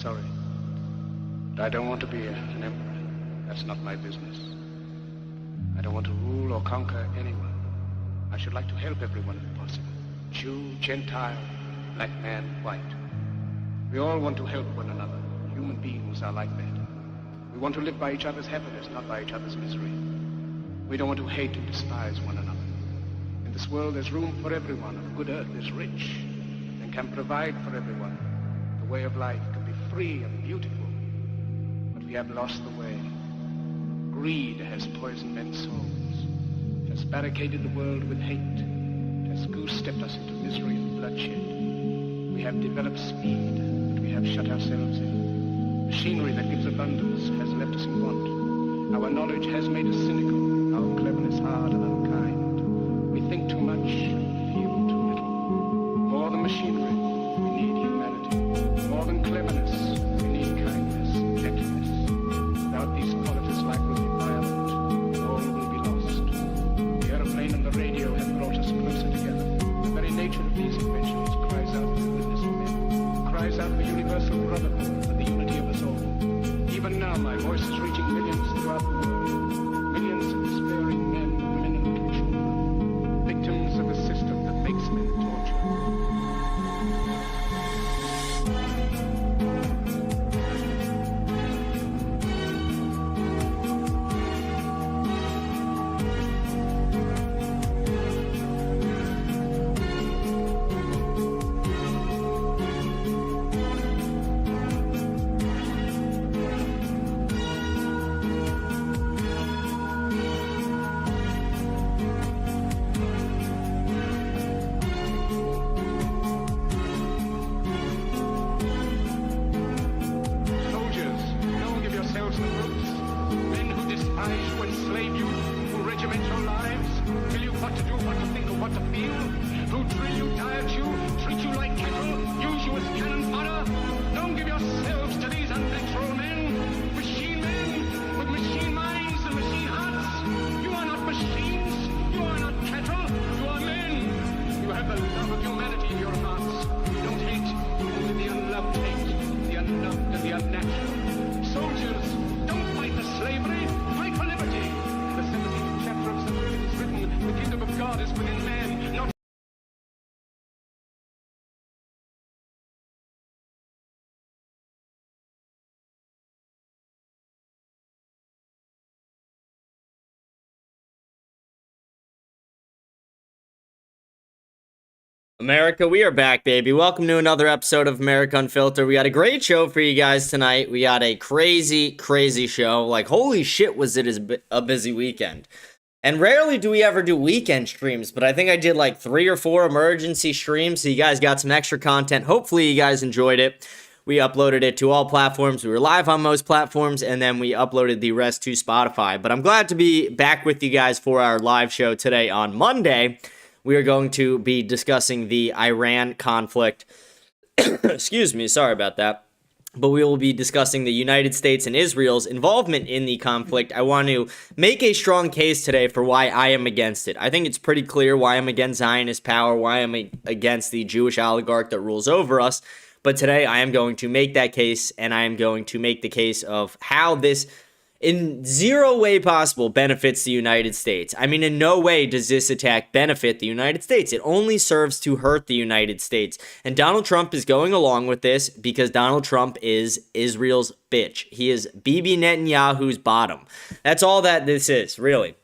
sorry. But I don't want to be an emperor. That's not my business. I don't want to rule or conquer anyone. I should like to help everyone if possible. Jew, Gentile, black man, white. We all want to help one another. Human beings are like that. We want to live by each other's happiness, not by each other's misery. We don't want to hate and despise one another. In this world there's room for everyone, and the good earth is rich and can provide for everyone. The way of life can be free and beautiful, but we have lost the way. Greed has poisoned men's souls, has barricaded the world with hate, has goose-stepped us into misery and bloodshed. We have developed speed, but we have shut ourselves in. Machinery that gives abundance has left us in want. Our knowledge has made us cynical, our cleverness hard and unkind. We think too much and feel too little. More than machinery, we need humanity. More than cleverness, we need kindness, gentleness. Without these qualities, life will be violent, all will be lost. The aeroplane and the radio have brought us closer together. The very nature of these inventions cries out for the goodness of men, cries out for universal brotherhood, for the unity of us all. Even now, my voice is reaching millions throughout the world. Millions of despairing men, women, and little children, victims of a system that makes men torture. America, we are back, baby. Welcome to another episode of America Unfiltered. We got a great show for you guys tonight. We got a crazy, crazy show. Like, holy shit, was it a busy weekend. And rarely do we ever do weekend streams, but I think I did like 3 or 4 emergency streams, so you guys got some extra content. Hopefully you guys enjoyed it. We uploaded it to all platforms. We were live on most platforms, and then we uploaded the rest to Spotify. But I'm glad to be back with you guys for our live show today on Monday. We are going to be discussing the Iran conflict. Excuse me, sorry about that. But we will be discussing the United States and Israel's involvement in the conflict. I want to make a strong case today for why I am against it. I think it's pretty clear why I'm against Zionist power, why I'm against the Jewish oligarch that rules over us. But today I am going to make that case, and I am going to make the case of how this in zero way possible benefits the United States. I mean, in no way does this attack benefit the United States. It only serves to hurt the United States. And Donald Trump is going along with this because Donald Trump is Israel's bitch. He is Bibi Netanyahu's bottom. That's all that this is, really.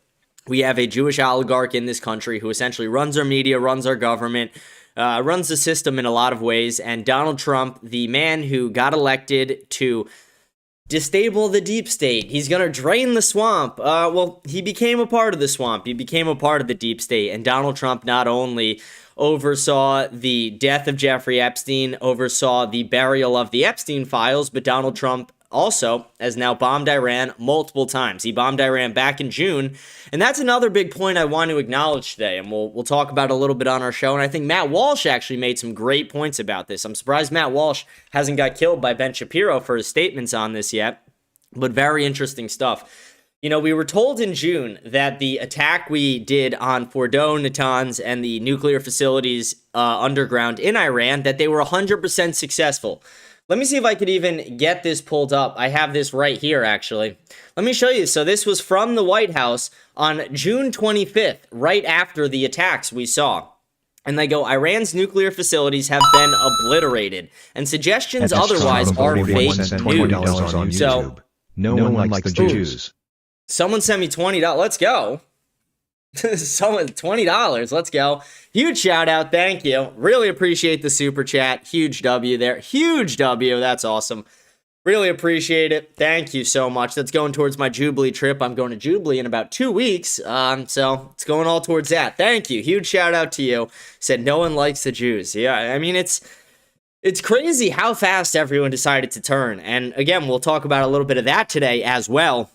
We have a Jewish oligarch in this country who essentially runs our media, runs our government, runs the system in a lot of ways. And Donald Trump, the man who got elected to destabilize the deep state. He's going to drain the swamp. Well, he became a part of the swamp. He became a part of the deep state. And Donald Trump not only oversaw the death of Jeffrey Epstein, oversaw the burial of the Epstein files, but Donald Trump also has now bombed Iran multiple times. He bombed Iran back in June, and that's another big point I want to acknowledge today, and we'll talk about it a little bit on our show, and I think Matt Walsh actually made some great points about this. I'm surprised Matt Walsh hasn't got killed by Ben Shapiro for his statements on this yet, but very interesting stuff. You know, we were told in June that the attack we did on Fordo, Natanz, and the nuclear facilities underground in Iran, that they were 100% successful. Let me see if I could even get this pulled up. I have this right here, actually. Let me show you. So this was from the White House on June 25th, right after the attacks we saw. And they go, Iran's nuclear facilities have been obliterated, and suggestions otherwise are fake news. So, no one likes the Jews. Someone sent me $20. Let's go. Someone $20. Let's go. Huge shout out. Thank you. Really appreciate the super chat. Huge W there. Huge W. That's awesome. Really appreciate it. Thank you so much. That's going towards my Jubilee trip. I'm going to Jubilee in about 2 weeks. So it's going all towards that. Thank you. Huge shout out to you. Said no one likes the Jews. Yeah, I mean, it's crazy how fast everyone decided to turn. And again, we'll talk about a little bit of that today as well.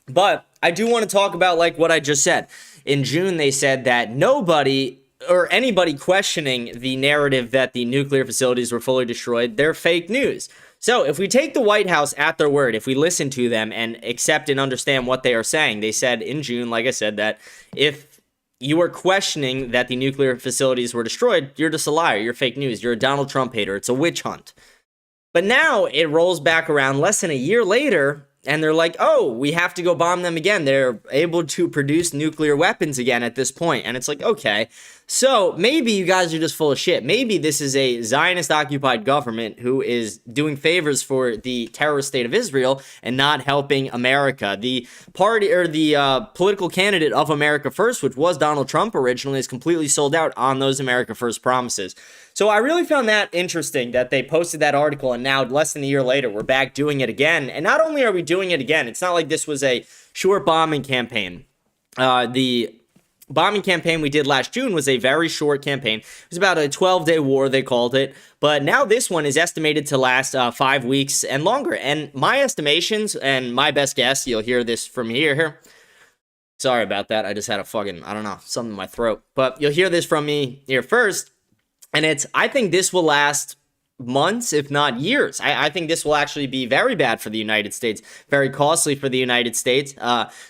But I do want to talk about like what I just said. In June, they said that nobody or anybody questioning the narrative that the nuclear facilities were fully destroyed, they're fake news. So if we take the White House at their word, if we listen to them and accept and understand what they are saying, they said in June, like I said, that if you are questioning that the nuclear facilities were destroyed, you're just a liar. You're fake news. You're a Donald Trump hater. It's a witch hunt. But now it rolls back around less than a year later, and they're like, oh, we have to go bomb them again. They're able to produce nuclear weapons again at this point. And it's like, okay, so maybe you guys are just full of shit. Maybe this is a Zionist-occupied government who is doing favors for the terrorist state of Israel and not helping America. The party or the political candidate of America First, which was Donald Trump originally, is completely sold out on those America First promises. So I really found that interesting that they posted that article, and now less than a year later, we're back doing it again. And not only are we doing it again, it's not like this was a short bombing campaign. The bombing campaign we did last June was a very short campaign. It was about a 12-day war, they called it. But now this one is estimated to last 5 weeks and longer. And my estimations and my best guess, you'll hear this from here. Sorry about that. I just had a fucking, I don't know, something in my throat. But you'll hear this from me here first. And I think this will last months, if not years. I think this will actually be very bad for the United States, very costly for the United States,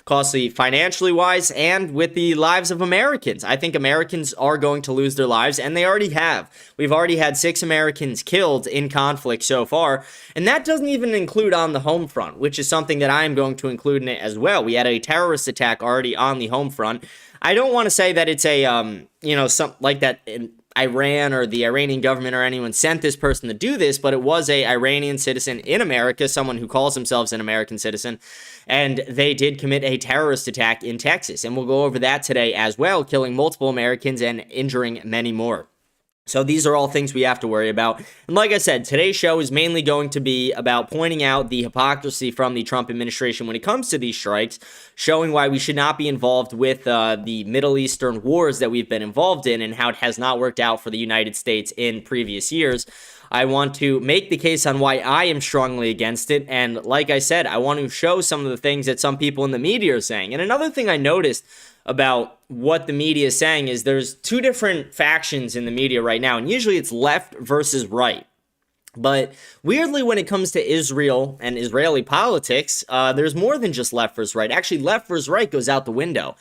costly financially wise, and with the lives of Americans. I think Americans are going to lose their lives, and they already have. We've already had 6 Americans killed in conflict so far, and that doesn't even include on the home front, which is something that I am going to include in it as well. We had a terrorist attack already on the home front. I don't want to say that it's a, something like that Iran or the Iranian government or anyone sent this person to do this, but it was a Iranian citizen in America, someone who calls themselves an American citizen, and they did commit a terrorist attack in Texas, and we'll go over that today as well, killing multiple Americans and injuring many more. So these are all things we have to worry about. And like I said, today's show is mainly going to be about pointing out the hypocrisy from the Trump administration when it comes to these strikes, showing why we should not be involved with the Middle Eastern wars that we've been involved in and how it has not worked out for the United States in previous years. I want to make the case on why I am strongly against it. And like I said, I want to show some of the things that some people in the media are saying. And another thing I noticed about what the media is saying is there's 2 different factions in the media right now, and usually it's left versus right. But weirdly, when it comes to Israel and Israeli politics, there's more than just left versus right. Actually, left versus right goes out the window.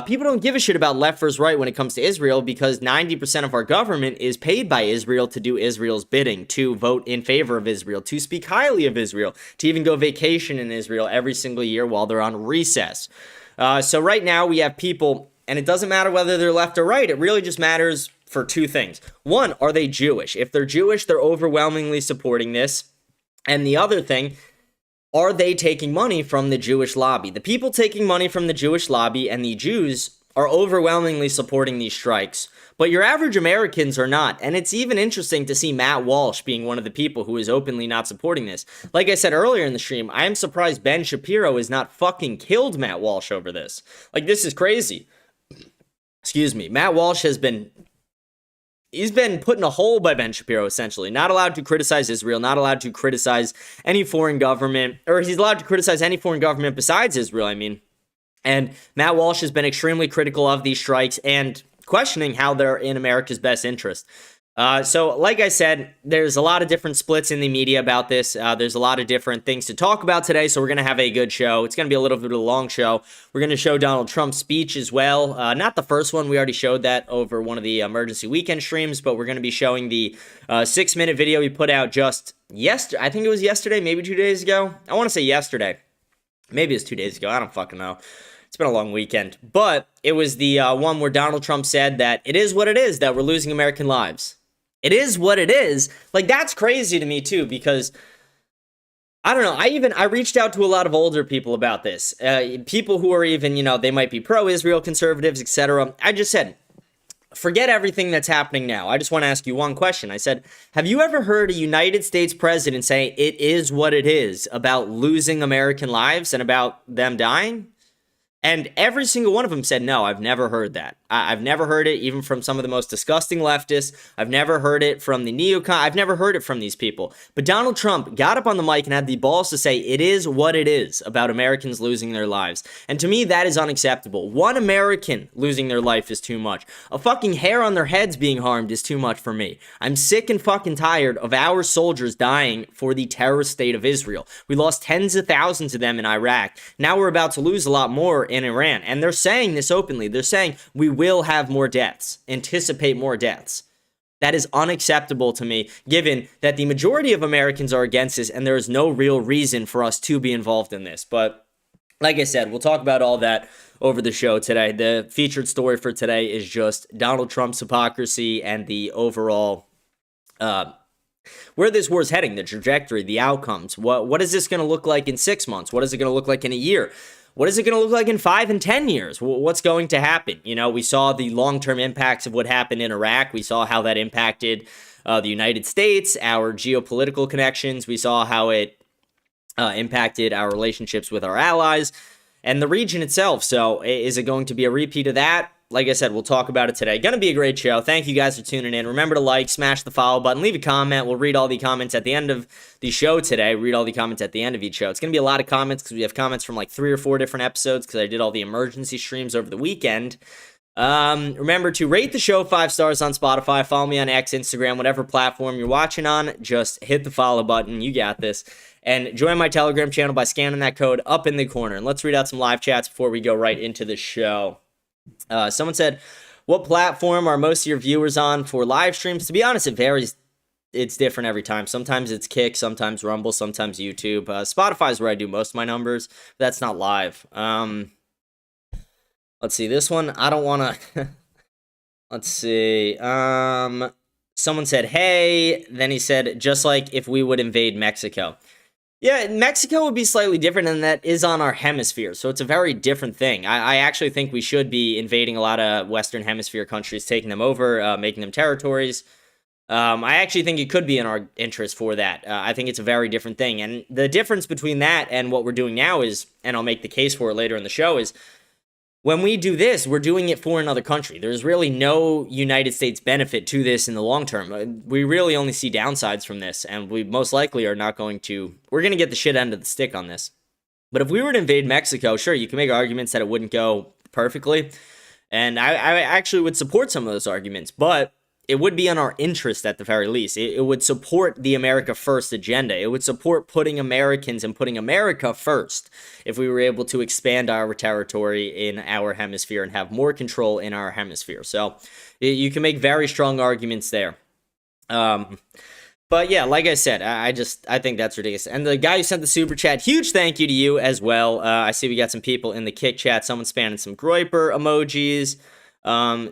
People don't give a shit about left versus right when it comes to Israel because 90% of our government is paid by Israel to do Israel's bidding, to vote in favor of Israel, to speak highly of Israel, to even go vacation in Israel every single year while they're on recess. So right now we have people, and it doesn't matter whether they're left or right. It really just matters for 2 things. One, are they Jewish? If they're Jewish, they're overwhelmingly supporting this. And the other thing, are they taking money from the Jewish lobby? The people taking money from the Jewish lobby and the Jews are overwhelmingly supporting these strikes. But your average Americans are not. And it's even interesting to see Matt Walsh being one of the people who is openly not supporting this. Like I said earlier in the stream, I am surprised Ben Shapiro has not fucking killed Matt Walsh over this. Like, this is crazy. Excuse me. Matt Walsh he's been put in a hole by Ben Shapiro, essentially. Not allowed to criticize Israel, not allowed to criticize any foreign government, or he's allowed to criticize any foreign government besides Israel, I mean. And Matt Walsh has been extremely critical of these strikes and questioning how they're in America's best interest. So, like I said, there's a lot of different splits in the media about this. There's a lot of different things to talk about today, so we're going to have a good show. It's going to be a little bit of a long show. We're going to show Donald Trump's speech as well. Not the first one. We already showed that over one of the emergency weekend streams, but we're going to be showing the 6-minute video he put out just yesterday. I think it was yesterday, maybe 2 days ago. I want to say yesterday. Maybe it's 2 days ago. I don't fucking know. It's been a long weekend. But it was the one where Donald Trump said that it is what it is, that we're losing American lives. It is what it is. Like, that's crazy to me, too, because, I don't know, I reached out to a lot of older people about this. People who are even, they might be pro-Israel conservatives, etc. I just said, forget everything that's happening now. I just want to ask you one question. I said, have you ever heard a United States president say it is what it is about losing American lives and about them dying? And every single one of them said, no, I've never heard that. I've never heard it even from some of the most disgusting leftists. I've never heard it from the neocon. I've never heard it from these people. But Donald Trump got up on the mic and had the balls to say it is what it is about Americans losing their lives. And to me, that is unacceptable. One American losing their life is too much. A fucking hair on their heads being harmed is too much for me. I'm sick and fucking tired of our soldiers dying for the terrorist state of Israel. We lost tens of thousands of them in Iraq. Now we're about to lose a lot more in Iran. And they're saying this openly. They're saying we will have more deaths. Anticipate more deaths. That is unacceptable to me, given that the majority of Americans are against this and there is no real reason for us to be involved in this. But like I said, we'll talk about all that over the show today. The featured story for today is just Donald Trump's hypocrisy and the overall where this war is heading, the trajectory, the outcomes. What is this going to look like in 6 months? What is it going to look like in a year? What is it going to look like in 5 and 10 years? What's going to happen? We saw the long-term impacts of what happened in Iraq. We saw how that impacted the United States, our geopolitical connections. We saw how it impacted our relationships with our allies and the region itself. So is it going to be a repeat of that? Like I said, we'll talk about it today. Going to be a great show. Thank you guys for tuning in. Remember to like, smash the follow button, leave a comment. We'll read all the comments at the end of the show today. Read all the comments at the end of each show. It's going to be a lot of comments because we have comments from like 3 or 4 different episodes because I did all the emergency streams over the weekend. Remember to rate the show 5 stars on Spotify. Follow me on X, Instagram, whatever platform you're watching on. Just hit the follow button. You got this. And join my Telegram channel by scanning that code up in the corner. And let's read out some live chats before we go right into the show. Someone said, what platform are most of your viewers on for live streams? To be honest, it varies. It's different every time. Sometimes it's Kick, sometimes Rumble, sometimes YouTube. Spotify is where I do most of my numbers. That's not live. Let's see. This one, I don't want to... Let's see. Someone said, hey. Then he said, just like if we would invade Mexico. Yeah, Mexico would be slightly different, and that is on our hemisphere, so it's a very different thing. I actually think we should be invading a lot of Western Hemisphere countries, taking them over, making them territories. I actually think it could be in our interest for that. I think it's a very different thing, and the difference between that and what we're doing now is, and I'll make the case for it later in the show, is when we do this, we're doing it for another country. There's really no United States benefit to this in the long term. We really only see downsides from this, and we most likely are not going to... We're going to get the shit end of the stick on this. But if we were to invade Mexico, sure, you can make arguments that it wouldn't go perfectly, and I actually would support some of those arguments, but it would be in our interest at the very least. It would support the America First agenda. It would support putting Americans and putting America first if we were able to expand our territory in our hemisphere and have more control in our hemisphere. So you can make very strong arguments there. But yeah, like I said, I think that's ridiculous. And the guy who sent the super chat, huge thank you to you as well. I see we got some people in the Kick chat. Someone spamming some Groiper emojis.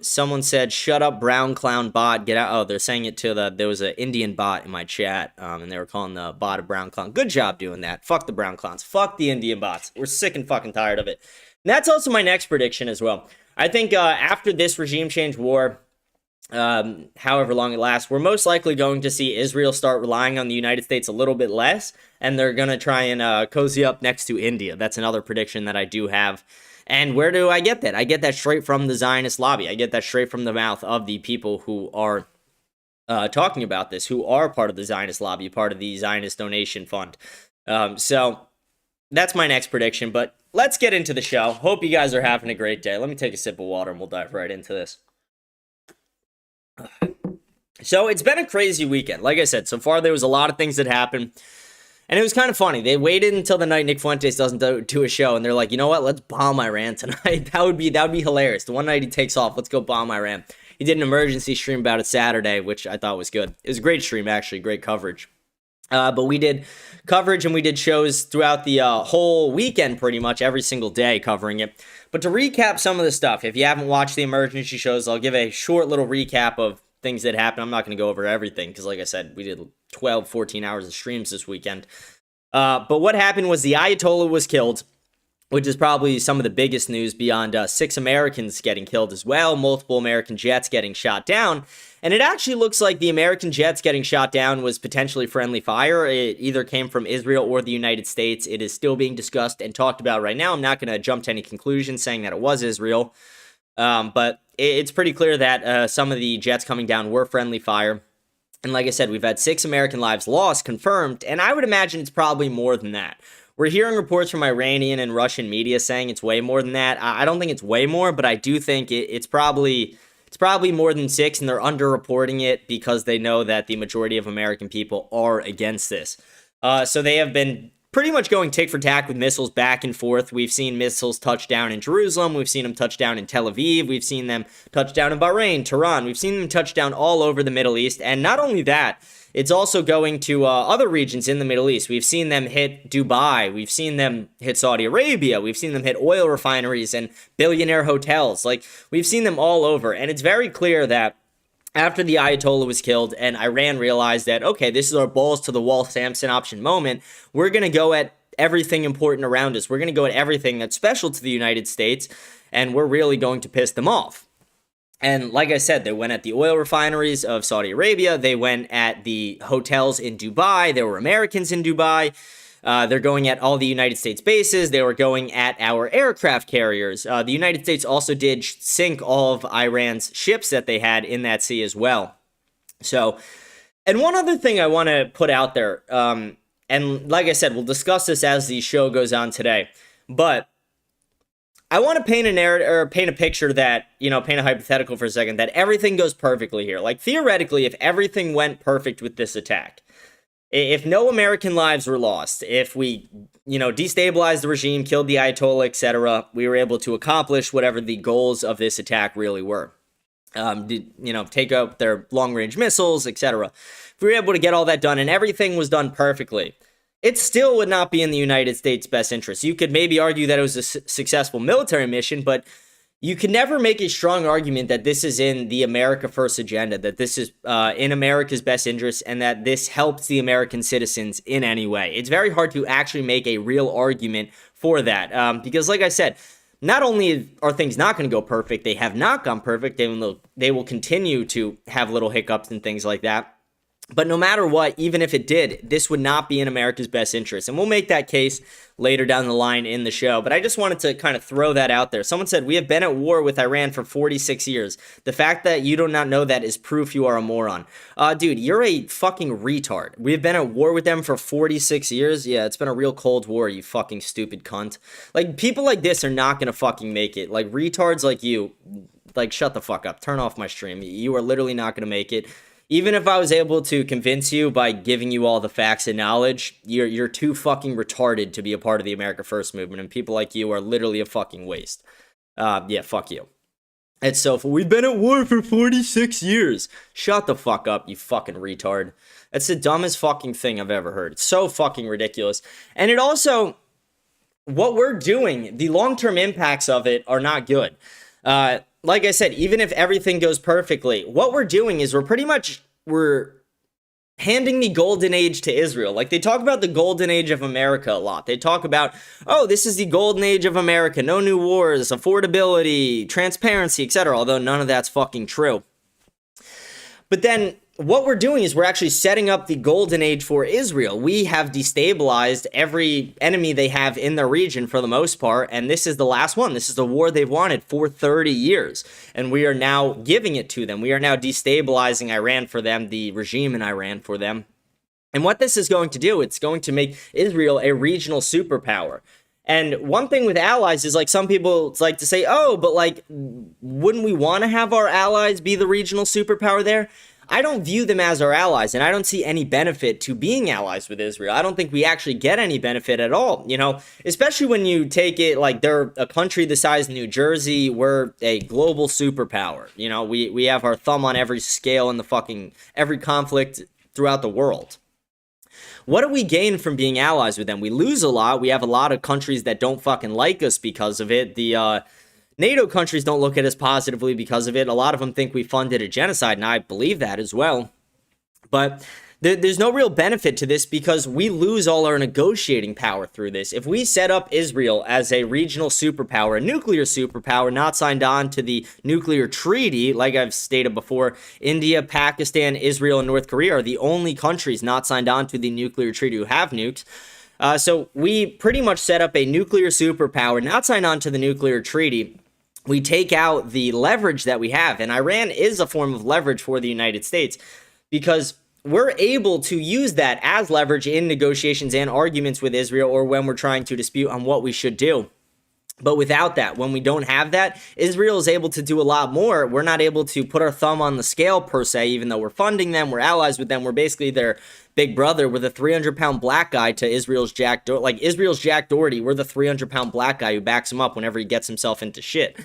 Someone said, shut up, brown clown bot, get out. Oh, they're saying it to there was an Indian bot in my chat, and they were calling the bot a brown clown. Good job doing that. Fuck the brown clowns. Fuck the Indian bots. We're sick and fucking tired of it. And that's also my next prediction as well. I think, after this regime change war, however long it lasts, we're most likely going to see Israel start relying on the United States a little bit less, and they're going to try and, cozy up next to India. That's another prediction that I do have. And where do I get that? I get that straight from the Zionist lobby. I get that straight from the mouth of the people who are talking about this, who are part of the Zionist lobby, part of the Zionist donation fund. So that's my next prediction, but let's get into the show. Hope you guys are having a great day. Let me take a sip of water and we'll dive right into this. So it's been a crazy weekend. Like I said, so far there was a lot of things that happened. And it was kind of funny. They waited until the night Nick Fuentes doesn't do a show, and they're like, you know what? Let's bomb Iran tonight. That would be hilarious. The one night he takes off, let's go bomb Iran. He did an emergency stream about it Saturday, which I thought was good. It was a great stream, actually, great coverage. But we did coverage and we did shows throughout the whole weekend, pretty much every single day covering it. But to recap some of the stuff, if you haven't watched the emergency shows, I'll give a short little recap of things that happened. I'm not going to go over everything because, like I said, we did 12, 14 hours of streams this weekend. But what happened was the Ayatollah was killed, which is probably some of the biggest news beyond 6 Americans getting killed as well, multiple American jets getting shot down. And it actually looks like the American jets getting shot down was potentially friendly fire. It either came from Israel or the United States. It is still being discussed and talked about right now. I'm not going to jump to any conclusions saying that it was Israel. But it's pretty clear that some of the jets coming down were friendly fire. And like I said, we've had 6 American lives lost, confirmed, and I would imagine it's probably more than that. We're hearing reports from Iranian and Russian media saying it's way more than that. I don't think it's way more, but I do think it's probably more than 6, and they're underreporting it because they know that the majority of American people are against this. So they have been pretty much going tick for tack with missiles back and forth. We've seen missiles touch down in Jerusalem. We've seen them touch down in Tel Aviv. We've seen them touch down in Bahrain, Tehran. We've seen them touch down all over the Middle East. And not only that, it's also going to other regions in the Middle East. We've seen them hit Dubai. We've seen them hit Saudi Arabia. We've seen them hit oil refineries and billionaire hotels. Like, we've seen them all over. And it's very clear that after the Ayatollah was killed and Iran realized that, okay, this is our balls to the wall Samson option moment, we're going to go at everything important around us. We're going to go at everything that's special to the United States, and we're really going to piss them off. And like I said, they went at the oil refineries of Saudi Arabia. They went at the hotels in Dubai. There were Americans in Dubai. They're going at all the United States bases. They were going at our aircraft carriers. The United States also did sink all of Iran's ships that they had in that sea as well. So, and one other thing I want to put out there, and like I said, we'll discuss this as the show goes on today, but I want to paint a narrative or paint a picture that, paint a hypothetical for a second, that everything goes perfectly here. Like, theoretically, if everything went perfect with this attack, if no American lives were lost, if we, destabilized the regime, killed the Ayatollah, etc., we were able to accomplish whatever the goals of this attack really were. Take out their long-range missiles, etc. If we were able to get all that done and everything was done perfectly, it still would not be in the United States' best interest. You could maybe argue that it was a successful military mission, but you can never make a strong argument that this is in the America First agenda, that this is in America's best interest, and that this helps the American citizens in any way. It's very hard to actually make a real argument for that because, like I said, not only are things not going to go perfect, they have not gone perfect. They will continue to have little hiccups and things like that. But no matter what, even if it did, this would not be in America's best interest. And we'll make that case later down the line in the show. But I just wanted to kind of throw that out there. Someone said, we have been at war with Iran for 46 years. The fact that you do not know that is proof you are a moron. Dude, you're a fucking retard. We have been at war with them for 46 years? Yeah, it's been a real cold war, you fucking stupid cunt. Like, people like this are not going to fucking make it. Like, retards like you, like, shut the fuck up. Turn off my stream. You are literally not going to make it. Even if I was able to convince you by giving you all the facts and knowledge, you're too fucking retarded to be a part of the America First movement, and people like you are literally a fucking waste. Yeah, fuck you. It's so, we've been at war for 46 years. Shut the fuck up, you fucking retard. That's the dumbest fucking thing I've ever heard. It's so fucking ridiculous. And it also, what we're doing, the long-term impacts of it are not good. Like I said, even if everything goes perfectly, what we're doing is we're handing the golden age to Israel. Like, they talk about the golden age of America a lot. They talk about, oh, this is the golden age of America. No new wars, affordability, transparency, etc. Although none of that's fucking true. But then what we're doing is we're actually setting up the golden age for Israel. We have destabilized every enemy they have in the region for the most part, and this is the last one. This is the war they've wanted for 30 years, and we are now giving it to them. We are now destabilizing Iran for them, the regime in Iran for them. And what this is going to do, it's going to make Israel a regional superpower. And one thing with allies is, like, some people like to say, oh, but, like, wouldn't we want to have our allies be the regional superpower there? I don't view them as our allies, and I don't see any benefit to being allies with Israel. I don't think we actually get any benefit at all, you know, especially when you take it like they're a country the size of New Jersey. We're a global superpower. You know, we have our thumb on every scale in the fucking every conflict throughout the world. What do we gain from being allies with them? We lose a lot. We have a lot of countries that don't fucking like us because of it. The NATO countries don't look at us positively because of it. A lot of them think we funded a genocide, and I believe that as well. But there's no real benefit to this because we lose all our negotiating power through this. If we set up Israel as a regional superpower, a nuclear superpower, not signed on to the nuclear treaty, like I've stated before, India, Pakistan, Israel, and North Korea are the only countries not signed on to the nuclear treaty who have nukes. So we pretty much set up a nuclear superpower, not signed on to the nuclear treaty. We take out the leverage that we have, and Iran is a form of leverage for the United States because we're able to use that as leverage in negotiations and arguments with Israel or when we're trying to dispute on what we should do. But without that, when we don't have that, Israel is able to do a lot more. We're not able to put our thumb on the scale per se, even though we're funding them, we're allies with them, we're basically their big brother. We're the 300-pound black guy to Israel's Jack Doherty. Like Israel's Jack Doherty, we're the 300-pound black guy who backs him up whenever he gets himself into shit.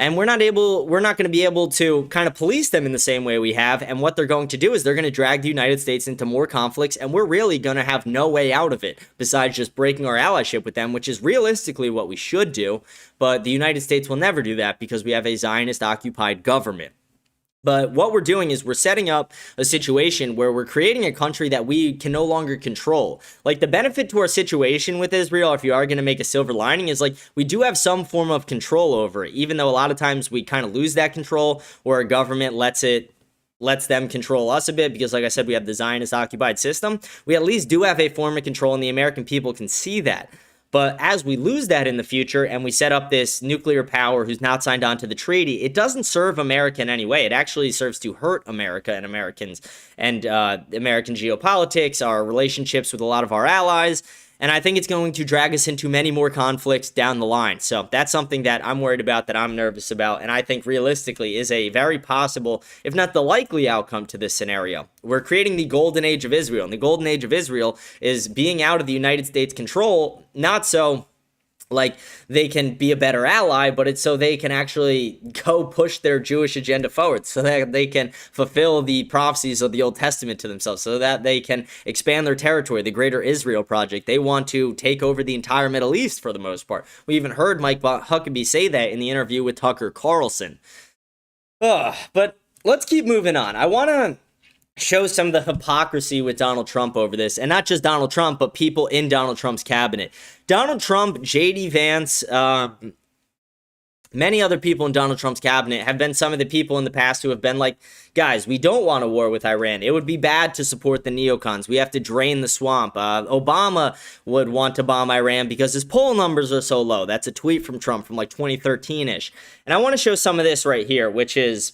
And we're not going to be able to kind of police them in the same way we have. And what they're going to do is they're going to drag the United States into more conflicts. And we're really going to have no way out of it besides just breaking our allyship with them, which is realistically what we should do. But the United States will never do that because we have a Zionist occupied government. But what we're doing is we're setting up a situation where we're creating a country that we can no longer control. Like the benefit to our situation with Israel, if you are going to make a silver lining, is like we do have some form of control over it, even though a lot of times we kind of lose that control or our government lets them control us a bit because, like I said, we have the Zionist occupied system. We at least do have a form of control, and the American people can see that. But as we lose that in the future and we set up this nuclear power who's not signed on to the treaty, it doesn't serve America in any way. It actually serves to hurt America and Americans and American geopolitics, our relationships with a lot of our allies. And I think it's going to drag us into many more conflicts down the line. So that's something that I'm worried about, that I'm nervous about, and I think realistically is a very possible, if not the likely outcome to this scenario. We're creating the golden age of Israel, and the golden age of Israel is being out of the United States' control, not so like they can be a better ally, but it's so they can actually go push their Jewish agenda forward, so that they can fulfill the prophecies of the Old Testament to themselves, so that they can expand their territory, the Greater Israel Project. They want to take over the entire Middle East for the most part. We even heard Mike Huckabee say that in the interview with Tucker Carlson. But let's keep moving on. I want to show some of the hypocrisy with Donald Trump over this, and not just Donald Trump, but people in Donald Trump's cabinet. Donald Trump, J.D. Vance, many other people in Donald Trump's cabinet have been some of the people in the past who have been like, guys, we don't want a war with Iran. It would be bad to support the neocons. We have to drain the swamp. Obama would want to bomb Iran because his poll numbers are so low. That's a tweet from Trump from like 2013-ish. And I want to show some of this right here, which is,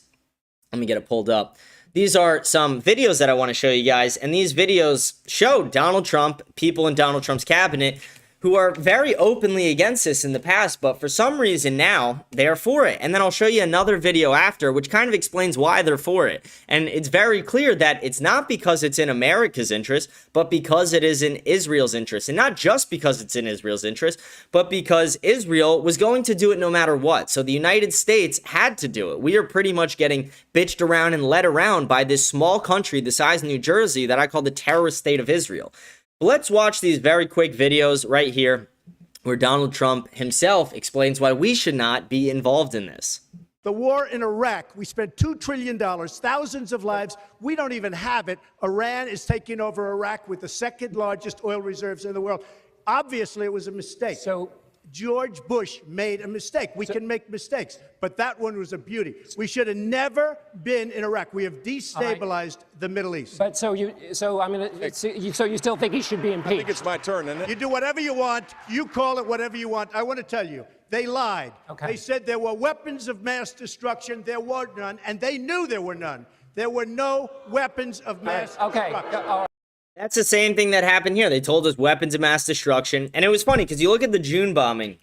let me get it pulled up. These are some videos that I want to show you guys, and these videos show Donald Trump, people in Donald Trump's cabinet, who are very openly against this in the past, but for some reason now they are for it. And then I'll show you another video after, which kind of explains why they're for it. And it's very clear that it's not because it's in America's interest, but because it is in Israel's interest. And not just because it's in Israel's interest, but because Israel was going to do it no matter what. So the United States had to do it. We are pretty much getting bitched around and led around by this small country the size of New Jersey that I call the terrorist state of Israel. Let's watch these very quick videos right here where Donald Trump himself explains why we should not be involved in this. The war in Iraq, we spent $2 trillion, thousands of lives. We don't even have it. Iran is taking over Iraq with the second largest oil reserves in the world. Obviously, it was a mistake. So George Bush made a mistake. We can make mistakes, but that one was a beauty. We should have never been in Iraq. We have destabilized the Middle East. But so you still think he should be impeached? I think it's my turn, isn't it? You do whatever you want. You call it whatever you want. I want to tell you, they lied. Okay. They said there were weapons of mass destruction. There were none, and they knew there were none. There were no weapons of mass destruction. Okay. That's the same thing that happened here. They told us weapons of mass destruction. And it was funny because you look at the June bombing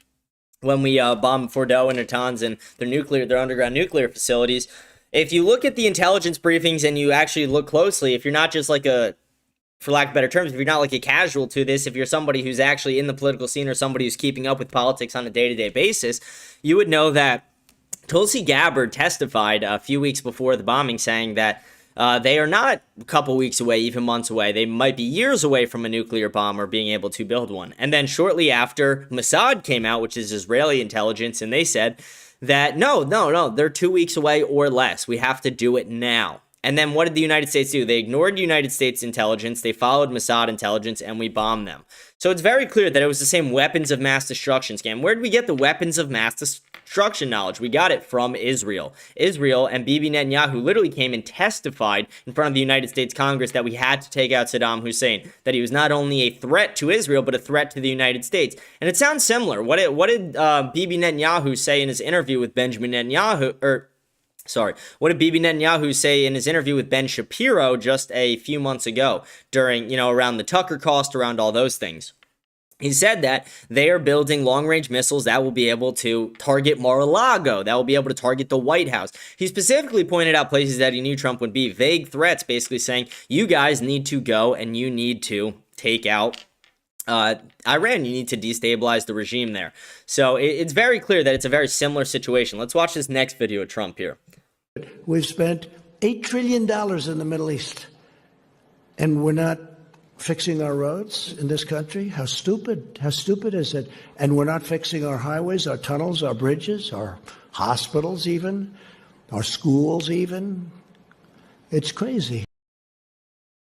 when we bombed Fordo and Natanz and their underground nuclear facilities. if you look at the intelligence briefings and you actually look closely, if you're not just like for lack of better terms, if you're not like a casual to this, if you're somebody who's actually in the political scene or somebody who's keeping up with politics on a day-to-day basis, you would know that Tulsi Gabbard testified a few weeks before the bombing saying that they are not a couple weeks away, even months away. They might be years away from a nuclear bomb or being able to build one. And then shortly after, Mossad came out, which is Israeli intelligence, and they said that no, they're 2 weeks away or less. We have to do it now. And then what did the United States do? They ignored United States intelligence, they followed Mossad intelligence, and we bombed them. So it's very clear that it was the same weapons of mass destruction scam. Where did we get the weapons of mass destruction knowledge? We got it from Israel. Israel and Bibi Netanyahu literally came and testified in front of the United States Congress that we had to take out Saddam Hussein, that he was not only a threat to Israel, but a threat to the United States. And it sounds similar. What did Bibi Netanyahu say in his interview with Benjamin Netanyahu, what did Bibi Netanyahu say in his interview with Ben Shapiro just a few months ago during, around the Tucker cost, around all those things? He said that they are building long-range missiles that will be able to target Mar-a-Lago, that will be able to target the White House. He specifically pointed out places that he knew Trump would be, vague threats, basically saying, you guys need to go and you need to take out Iran. You need to destabilize the regime there. So it's very clear that it's a very similar situation. Let's watch this next video of Trump here. We've spent $8 trillion in the Middle East, and we're not fixing our roads in this country. How stupid is it? And we're not fixing our highways, our tunnels, our bridges, our hospitals even, our schools even. It's crazy.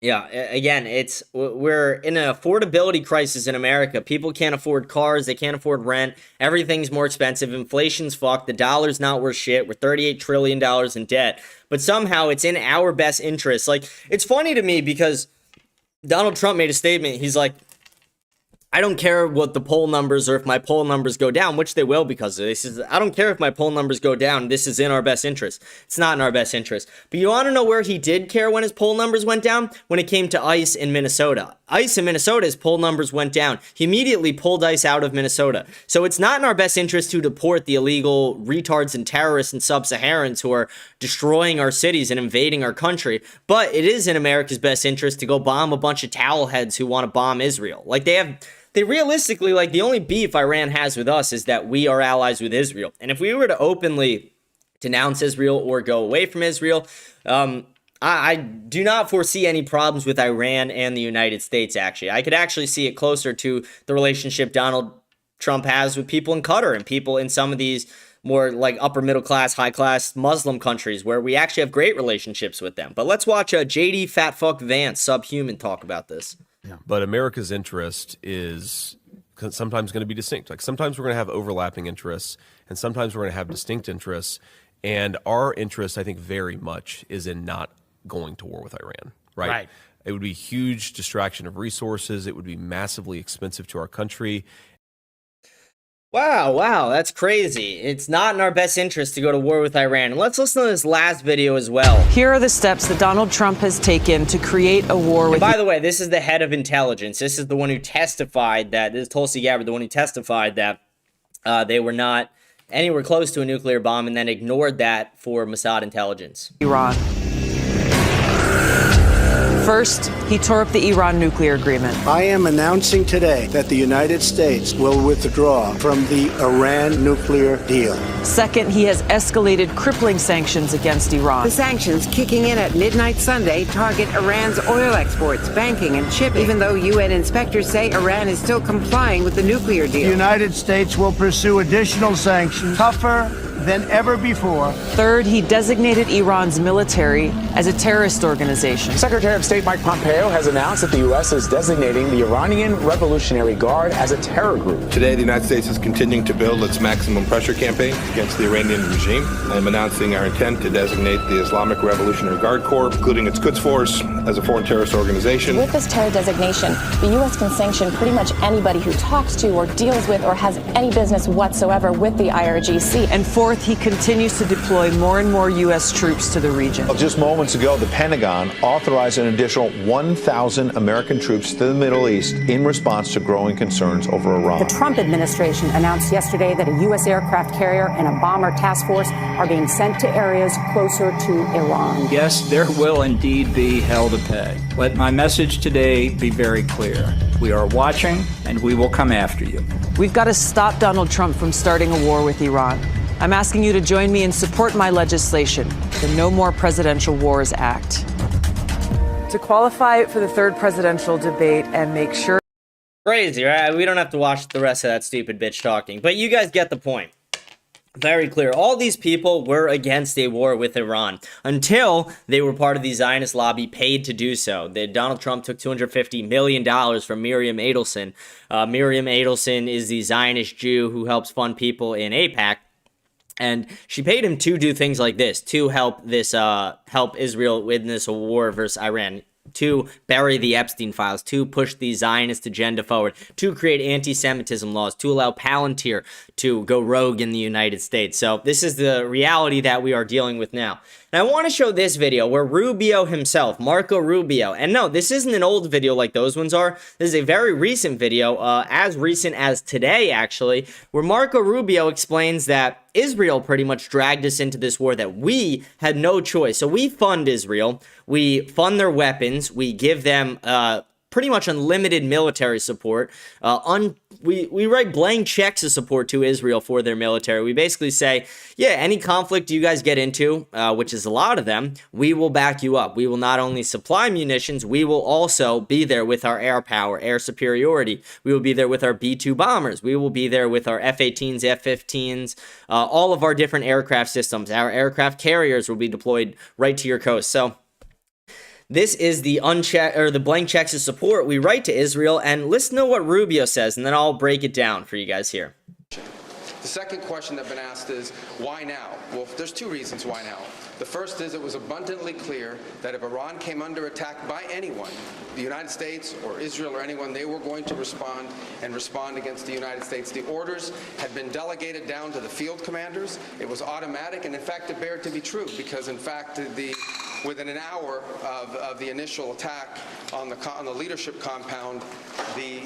Yeah, again, we're in an affordability crisis in America. People can't afford cars, they can't afford rent, everything's more expensive, inflation's fucked, the dollar's not worth shit, we're $38 trillion in debt, but somehow it's in our best interest. Like, it's funny to me because Donald Trump made a statement, he's like, I don't care what the poll numbers or if my poll numbers go down, which they will because of this. I don't care if my poll numbers go down. This is in our best interest. It's not in our best interest. But you want to know where he did care when his poll numbers went down? When it came to ICE in Minnesota. ICE in Minnesota, his poll numbers went down. He immediately pulled ICE out of Minnesota. So it's not in our best interest to deport the illegal retards and terrorists and sub-Saharans who are destroying our cities and invading our country. But it is in America's best interest to go bomb a bunch of towel heads who want to bomb Israel. Like they realistically, like, the only beef Iran has with us is that we are allies with Israel. And if we were to openly denounce Israel or go away from Israel, I do not foresee any problems with Iran and the United States, actually. I could actually see it closer to the relationship Donald Trump has with people in Qatar and people in some of these more like upper middle class, high class Muslim countries where we actually have great relationships with them. But let's watch JD Fat Fuck Vance, Subhuman, talk about this. Yeah. But America's interest is sometimes going to be distinct. Like sometimes we're going to have overlapping interests and sometimes we're going to have distinct interests. And our interest, I think, very much is in not going to war with Iran, right? It would be a huge distraction of resources. It would be massively expensive to our country. Wow, that's crazy. It's not in our best interest to go to war with Iran. And let's listen to this last video as well. Here are the steps that Donald Trump has taken to create a war with... And by the way, this is the head of intelligence. This is the one who testified that, this is Tulsi Gabbard, the one who testified that they were not anywhere close to a nuclear bomb and then ignored that for Mossad intelligence. Iran. First, he tore up the Iran nuclear agreement. I am announcing today that the United States will withdraw from the Iran nuclear deal. Second, he has escalated crippling sanctions against Iran. The sanctions kicking in at midnight Sunday target Iran's oil exports, banking, and shipping, even though UN inspectors say Iran is still complying with the nuclear deal. The United States will pursue additional sanctions, tougher than ever before. Third, he designated Iran's military as a terrorist organization. Secretary of State Mike Pompeo has announced that the U.S. is designating the Iranian Revolutionary Guard as a terror group. Today, the United States is continuing to build its maximum pressure campaign against the Iranian regime. I'm announcing our intent to designate the Islamic Revolutionary Guard Corps, including its Quds Force, as a foreign terrorist organization. With this terror designation, the U.S. can sanction pretty much anybody who talks to or deals with or has any business whatsoever with the IRGC. And fourth, he continues to deploy more and more U.S. troops to the region. Well, just moments ago, the Pentagon authorized an additional 1,000 American troops to the Middle East in response to growing concerns over Iran. The Trump administration announced yesterday that a U.S. aircraft carrier and a bomber task force are being sent to areas closer to Iran. Yes, there will indeed be hell to pay. Let my message today be very clear. We are watching, and we will come after you. We've got to stop Donald Trump from starting a war with Iran. I'm asking you to join me and support my legislation, the No More Presidential Wars Act. To qualify for the third presidential debate and make sure... Crazy, right? We don't have to watch the rest of that stupid bitch talking, but you guys get the point. Very clear. All these people were against a war with Iran until they were part of the Zionist lobby paid to do so. Donald Trump took $250 million from Miriam Adelson. Miriam Adelson is the Zionist Jew who helps fund people in AIPAC. And she paid him to do things like this, to help Israel witness a war versus Iran, to bury the Epstein files, to push the Zionist agenda forward, to create anti-Semitism laws, to allow Palantir to go rogue in the United States. So this is the reality that we are dealing with now. And I want to show this video where Rubio himself, Marco Rubio, and no, this isn't an old video like those ones are. This is a very recent video, as recent as today, actually, where Marco Rubio explains that Israel pretty much dragged us into this war, that we had no choice. So we fund Israel, we fund their weapons, we give them pretty much unlimited military support. We write blank checks of support to Israel for their military. We basically say, yeah, any conflict you guys get into, which is a lot of them, we will back you up. We will not only supply munitions, we will also be there with our air power, air superiority. We will be there with our B-2 bombers. We will be there with our F-18s, F-15s, all of our different aircraft systems. Our aircraft carriers will be deployed right to your coast. So this is the the blank checks of support we write to Israel, and listen to what Rubio says, and then I'll break it down for you guys here. The second question that's been asked is, why now? Well, there's two reasons why now. The first is it was abundantly clear that if Iran came under attack by anyone, the United States or Israel or anyone, they were going to respond against the United States. The orders had been delegated down to the field commanders. It was automatic, and in fact, it bared to be true, because in fact, within an hour of the initial attack on the leadership compound, the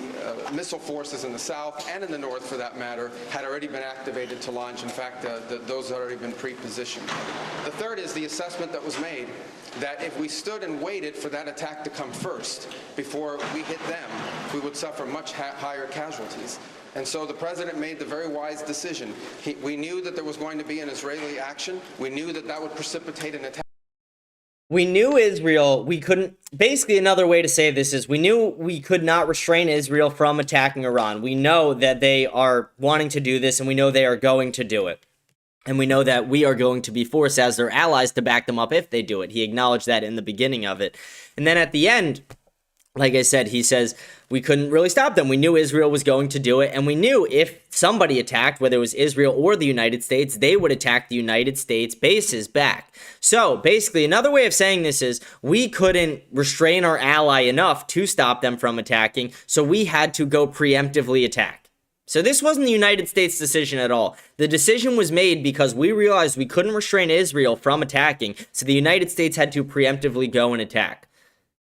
missile forces in the south and in the north, for that matter, had already been activated to launch. In fact, those had already been pre-positioned. The third is the assessment that was made that if we stood and waited for that attack to come first before we hit them, we would suffer much higher casualties. And so the president made the very wise decision. We knew that there was going to be an Israeli action. We knew that that would precipitate an attack. We knew Israel, we couldn't, basically another way to say this is we knew we could not restrain Israel from attacking Iran. We know that they are wanting to do this, and we know they are going to do it. And we know that we are going to be forced as their allies to back them up if they do it. He acknowledged that in the beginning of it. And then at the end, like I said, he says we couldn't really stop them. We knew Israel was going to do it, and we knew if somebody attacked, whether it was Israel or the United States, they would attack the United States bases back. So basically, another way of saying this is we couldn't restrain our ally enough to stop them from attacking, so we had to go preemptively attack. So this wasn't the United States' decision at all. The decision was made because we realized we couldn't restrain Israel from attacking, so the United States had to preemptively go and attack.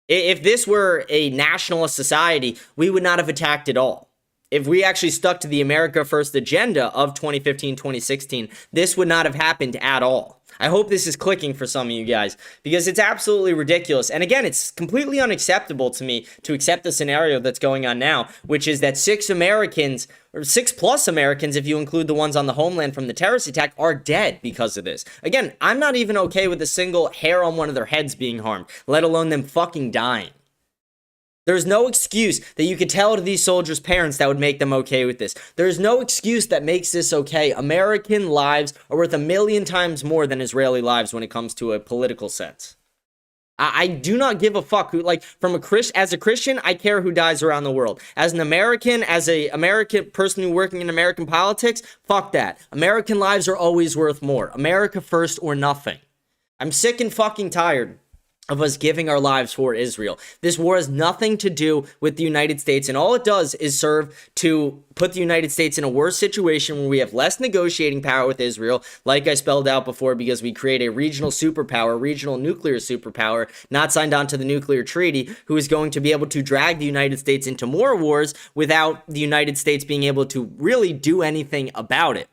If this were a nationalist society, we would not have attacked at all. If we actually stuck to the America First agenda of 2015-2016, this would not have happened at all. I hope this is clicking for some of you guys, because it's absolutely ridiculous. And again, it's completely unacceptable to me to accept the scenario that's going on now, which is that 6 Americans, or 6+ Americans, if you include the ones on the homeland from the terrorist attack, are dead because of this. Again, I'm not even okay with a single hair on one of their heads being harmed, let alone them fucking dying. There's no excuse that you could tell to these soldiers' parents that would make them okay with this. There's no excuse that makes this okay. American lives are worth 1,000,000 times more than Israeli lives when it comes to a political sense. I do not give a fuck who, like, as a Christian, I care who dies around the world. As an American, as a American person who working in American politics, fuck that. American lives are always worth more. America first or nothing. I'm sick and fucking tired of us giving our lives for Israel. This war has nothing to do with the United States, and all it does is serve to put the United States in a worse situation where we have less negotiating power with Israel, like I spelled out before, because we create a regional superpower, regional nuclear superpower, not signed on to the nuclear treaty, who is going to be able to drag the United States into more wars without the United States being able to really do anything about it.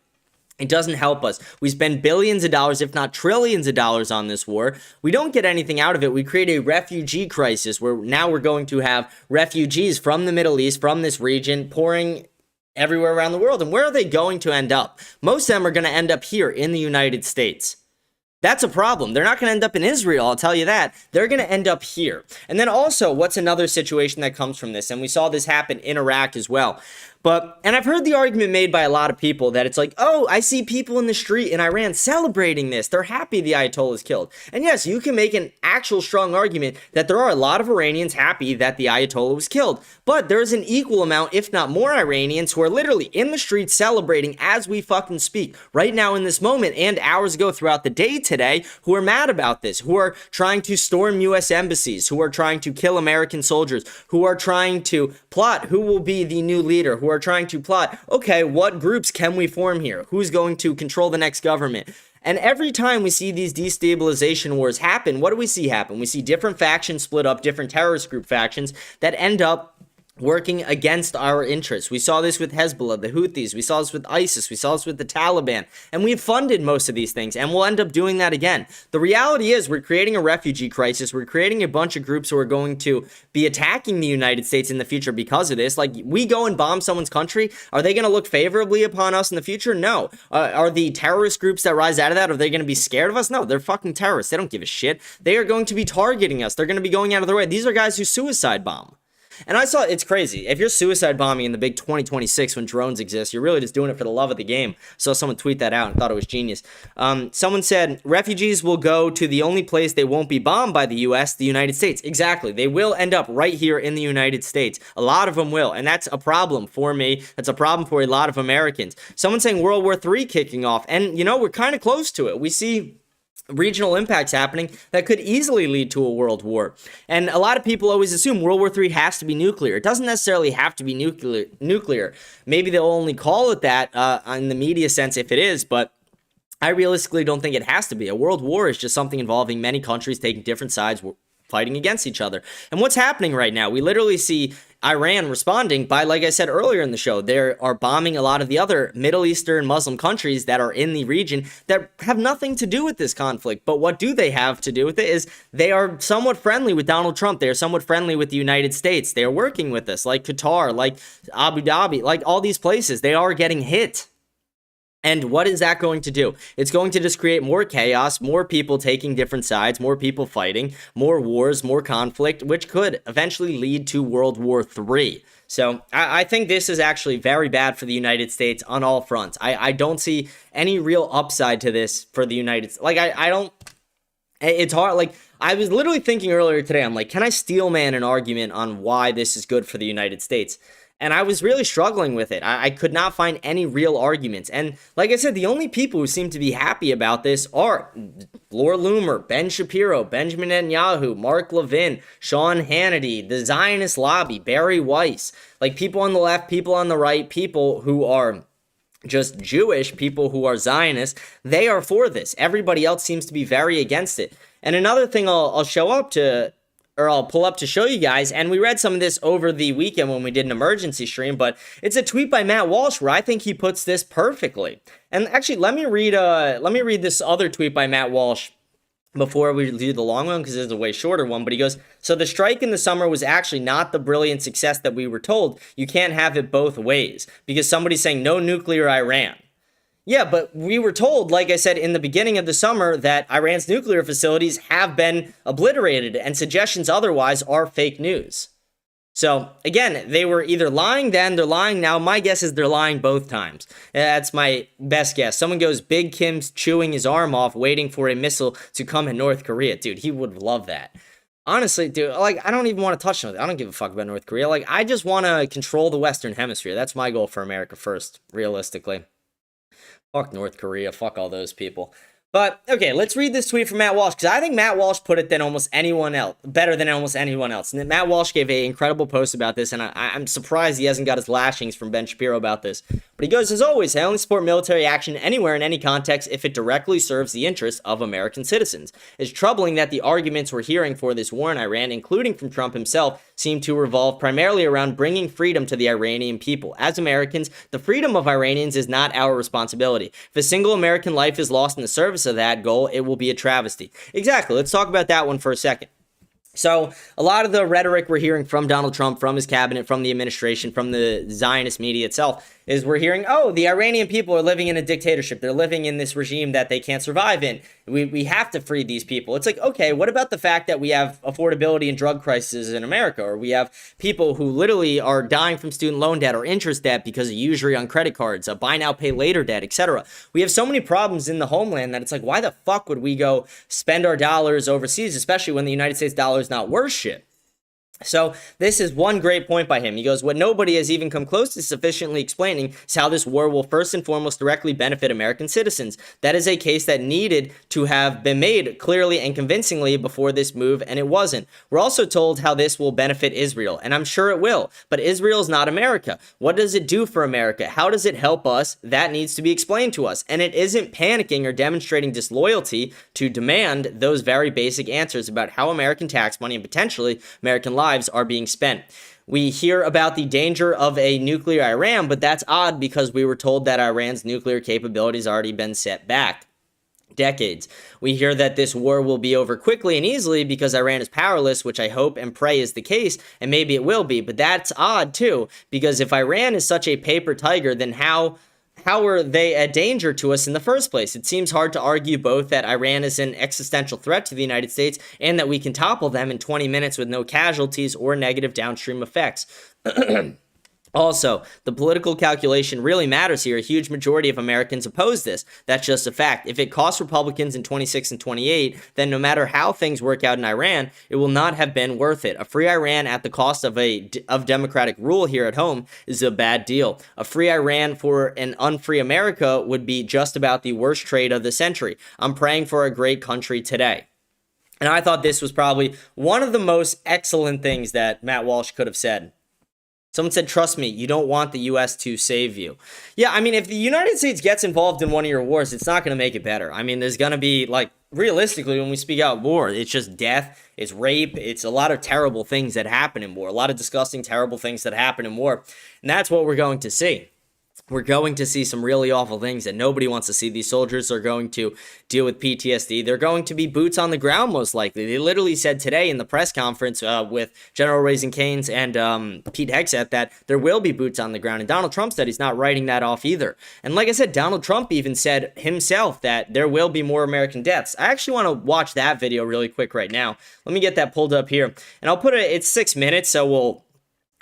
It doesn't help us. We spend billions of dollars, if not trillions of dollars on this war. We don't get anything out of it. We create a refugee crisis where now we're going to have refugees from the Middle East, from this region, pouring everywhere around the world. And where are they going to end up? Most of them are going to end up here in the United States. That's a problem. They're not going to end up in Israel, I'll tell you that. They're going to end up here. And then also, what's another situation that comes from this? And we saw this happen in Iraq as well. And I've heard the argument made by a lot of people that it's like, oh, I see people in the street in Iran celebrating this. They're happy the Ayatollah is killed. And yes, you can make an actual strong argument that there are a lot of Iranians happy that the Ayatollah was killed. But there's an equal amount, if not more, Iranians who are literally in the street celebrating as we fucking speak right now in this moment and hours ago throughout the day today, who are mad about this, who are trying to storm U.S. embassies, who are trying to kill American soldiers, who are trying to plot who will be the new leader, who are trying to plot, okay, what groups can we form here? Who's going to control the next government? And every time we see these destabilization wars happen, what do we see happen? We see different factions split up, different terrorist group factions that end up working against our interests. We saw this with Hezbollah, the Houthis. We saw this with ISIS. We saw this with the Taliban. And we've funded most of these things, and we'll end up doing that again. The reality is we're creating a refugee crisis. We're creating a bunch of groups who are going to be attacking the United States in the future because of this. Like, we go and bomb someone's country. Are they going to look favorably upon us in the future? No. Are the terrorist groups that rise out of that, are they going to be scared of us? No, they're fucking terrorists. They don't give a shit. They are going to be targeting us. They're going to be going out of their way. These are guys who suicide bomb. And I saw, it's crazy. If you're suicide bombing in the big 2026 when drones exist, you're really just doing it for the love of the game. Saw someone tweet that out and thought it was genius. Someone said, refugees will go to the only place they won't be bombed by the U.S., the United States. Exactly. They will end up right here in the United States. A lot of them will. And that's a problem for me. That's a problem for a lot of Americans. Someone saying World War III kicking off. And, you know, we're kind of close to it. We see regional impacts happening that could easily lead to a world war. And a lot of people always assume World War III has to be nuclear. It doesn't necessarily have to be nuclear. Maybe they'll only call it that in the media sense if it is, but I realistically don't think it has to be. A world war is just something involving many countries taking different sides, fighting against each other. And what's happening right now? We literally see Iran responding by, like I said earlier in the show, they are bombing a lot of the other Middle Eastern Muslim countries that are in the region that have nothing to do with this conflict. But what do they have to do with it is they are somewhat friendly with Donald Trump. They are somewhat friendly with the United States. They are working with us, like Qatar, like Abu Dhabi, like all these places. They are getting hit. And what is that going to do? It's going to just create more chaos, more people taking different sides, more people fighting, more wars, more conflict, which could eventually lead to World War III. So I think this is actually very bad for the United States on all fronts. I don't see any real upside to this for the United States. Like, I don't, it's hard. Like, I was literally thinking earlier today, I'm like, can I steelman an argument on why this is good for the United States? And I was really struggling with it. I could not find any real arguments. And like I said, the only people who seem to be happy about this are Laura Loomer, Ben Shapiro, Benjamin Netanyahu, Mark Levin, Sean Hannity, the Zionist lobby, Barry Weiss. Like, people on the left, people on the right, people who are just Jewish, people who are Zionists, they are for this. Everybody else seems to be very against it. And another thing I'll pull up to show you guys, and we read some of this over the weekend when we did an emergency stream, but it's a tweet by Matt Walsh where I think he puts this perfectly. And actually, let me read this other tweet by Matt Walsh before we do the long one, because it's a way shorter one. But he goes, so the strike in the summer was actually not the brilliant success that we were told. You can't have it both ways, because somebody's saying no nuclear Iran. Yeah, but we were told, like I said, in the beginning of the summer that Iran's nuclear facilities have been obliterated, and suggestions otherwise are fake news. So, again, they were either lying then, they're lying now. My guess is they're lying both times. That's my best guess. Someone goes, Big Kim's chewing his arm off, waiting for a missile to come in North Korea. Dude, he would love that. Honestly, dude, like, I don't even want to touch on it. I don't give a fuck about North Korea. Like, I just want to control the Western Hemisphere. That's my goal for America first, realistically. Fuck North Korea. Fuck all those people. But, okay, let's read this tweet from Matt Walsh, because I think Matt Walsh put it better than almost anyone else. And Matt Walsh gave an incredible post about this, and I'm surprised he hasn't got his lashings from Ben Shapiro about this. But he goes, as always, I only support military action anywhere in any context if it directly serves the interests of American citizens. It's troubling that the arguments we're hearing for this war in Iran, including from Trump himself, seem to revolve primarily around bringing freedom to the Iranian people. As Americans, the freedom of Iranians is not our responsibility. If a single American life is lost in the service of that goal, it will be a travesty. Exactly. Let's talk about that one for a second. So a lot of the rhetoric we're hearing from Donald Trump, from his cabinet, from the administration, from the Zionist media itself, is we're hearing, oh, the Iranian people are living in a dictatorship. They're living in this regime that they can't survive in. We have to free these people. It's like, okay, what about the fact that we have affordability and drug crises in America? Or we have people who literally are dying from student loan debt or interest debt because of usury on credit cards, buy now, pay later debt, etc. We have so many problems in the homeland that it's like, why the fuck would we go spend our dollars overseas, especially when the United States dollar is not worth shit? So this is one great point by him. He goes, what nobody has even come close to sufficiently explaining is how this war will first and foremost directly benefit American citizens. That is a case that needed to have been made clearly and convincingly before this move, and it wasn't. We're also told how this will benefit Israel, and I'm sure it will, but Israel is not America. What does it do for America? How does it help us? That needs to be explained to us, and it isn't panicking or demonstrating disloyalty to demand those very basic answers about how American tax money and potentially American lives are being spent. We hear about the danger of a nuclear Iran, but that's odd because we were told that Iran's nuclear capabilities already been set back decades. We hear that this war will be over quickly and easily because Iran is powerless, which I hope and pray is the case, and maybe it will be, but that's odd too, because if Iran is such a paper tiger, then how are they a danger to us in the first place? It seems hard to argue both that Iran is an existential threat to the United States and that we can topple them in 20 minutes with no casualties or negative downstream effects. Also, the political calculation really matters here. A huge majority of Americans oppose this. That's just a fact. If it costs Republicans in 26 and 28, then no matter how things work out in Iran, it will not have been worth it. A free Iran at the cost of democratic rule here at home is a bad deal. A free Iran for an unfree America would be just about the worst trade of the century. I'm praying for a great country today. And I thought this was probably one of the most excellent things that Matt Walsh could have said. Someone said, trust me, you don't want the U.S. to save you. Yeah, I mean, if the United States gets involved in one of your wars, it's not going to make it better. I mean, there's going to be, like, realistically, when we speak out war, it's just death, it's rape, it's a lot of terrible things that happen in war, a lot of disgusting, terrible things that happen in war. And that's what we're going to see. We're going to see some really awful things that nobody wants to see. These soldiers are going to deal with PTSD. They're going to be boots on the ground, most likely. They literally said today in the press conference with General Raising Canes and Pete Hegseth that there will be boots on the ground. And Donald Trump said he's not writing that off either. And like I said, Donald Trump even said himself that there will be more American deaths. I actually want to watch that video really quick right now. Let me get that pulled up here. And I'll put it, it's 6 minutes, so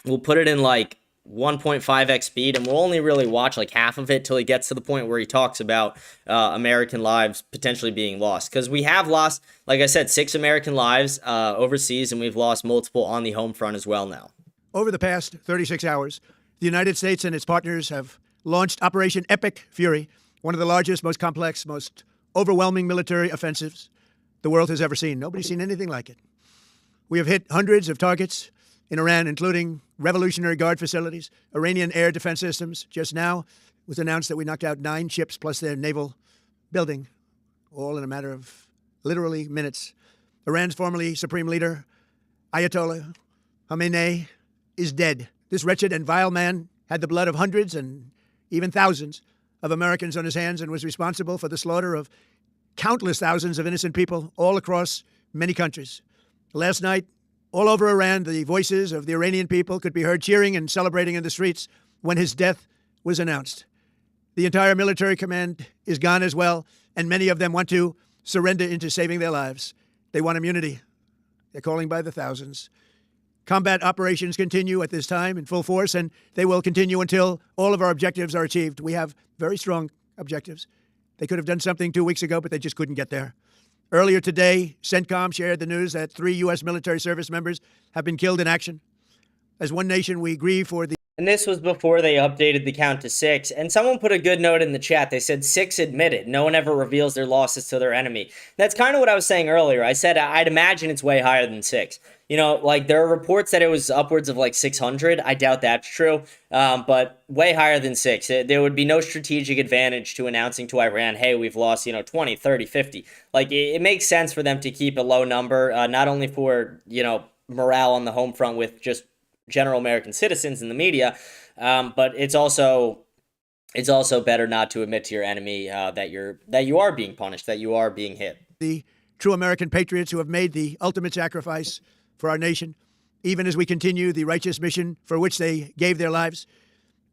we'll put it in like 1.5x speed, and we'll only really watch like half of it till he gets to the point where he talks about American lives potentially being lost, because we have lost, like I said, 6 American lives overseas, and we've lost multiple on the home front as well now. Over the past 36 hours, the United States and its partners have launched Operation Epic Fury, one of the largest, most complex, most overwhelming military offensives the world has ever seen. Nobody's seen anything like it. We have hit hundreds of targets in Iran, including Revolutionary Guard facilities, Iranian air defense systems. Just now, it was announced that we knocked out 9 ships plus their naval building, all in a matter of literally minutes. Iran's formerly supreme leader, Ayatollah Khamenei, is dead. This wretched and vile man had the blood of hundreds and even thousands of Americans on his hands and was responsible for the slaughter of countless thousands of innocent people all across many countries. Last night, all over Iran, the voices of the Iranian people could be heard cheering and celebrating in the streets when his death was announced. The entire military command is gone as well, and many of them want to surrender into saving their lives. They want immunity. They're calling by the thousands. Combat operations continue at this time in full force, and they will continue until all of our objectives are achieved. We have very strong objectives. They could have done something 2 weeks ago, but they just couldn't get there. Earlier today, CENTCOM shared the news that 3 U.S. military service members have been killed in action. As one nation, we grieve for the. And this was before they updated the count to 6. And someone put a good note in the chat. They said 6 admitted. No one ever reveals their losses to their enemy. That's kind of what I was saying earlier. I said I'd imagine it's way higher than 6. You know, like there are reports that it was upwards of like 600. I doubt that's true. But way higher than 6. There would be no strategic advantage to announcing to Iran, hey, we've lost, 20, 30, 50. Like it makes sense for them to keep a low number, not only for, morale on the home front with just general American citizens in the media, but it's also better not to admit to your enemy that you are being punished, that you are being hit. The true American patriots who have made the ultimate sacrifice for our nation, even as we continue the righteous mission for which they gave their lives.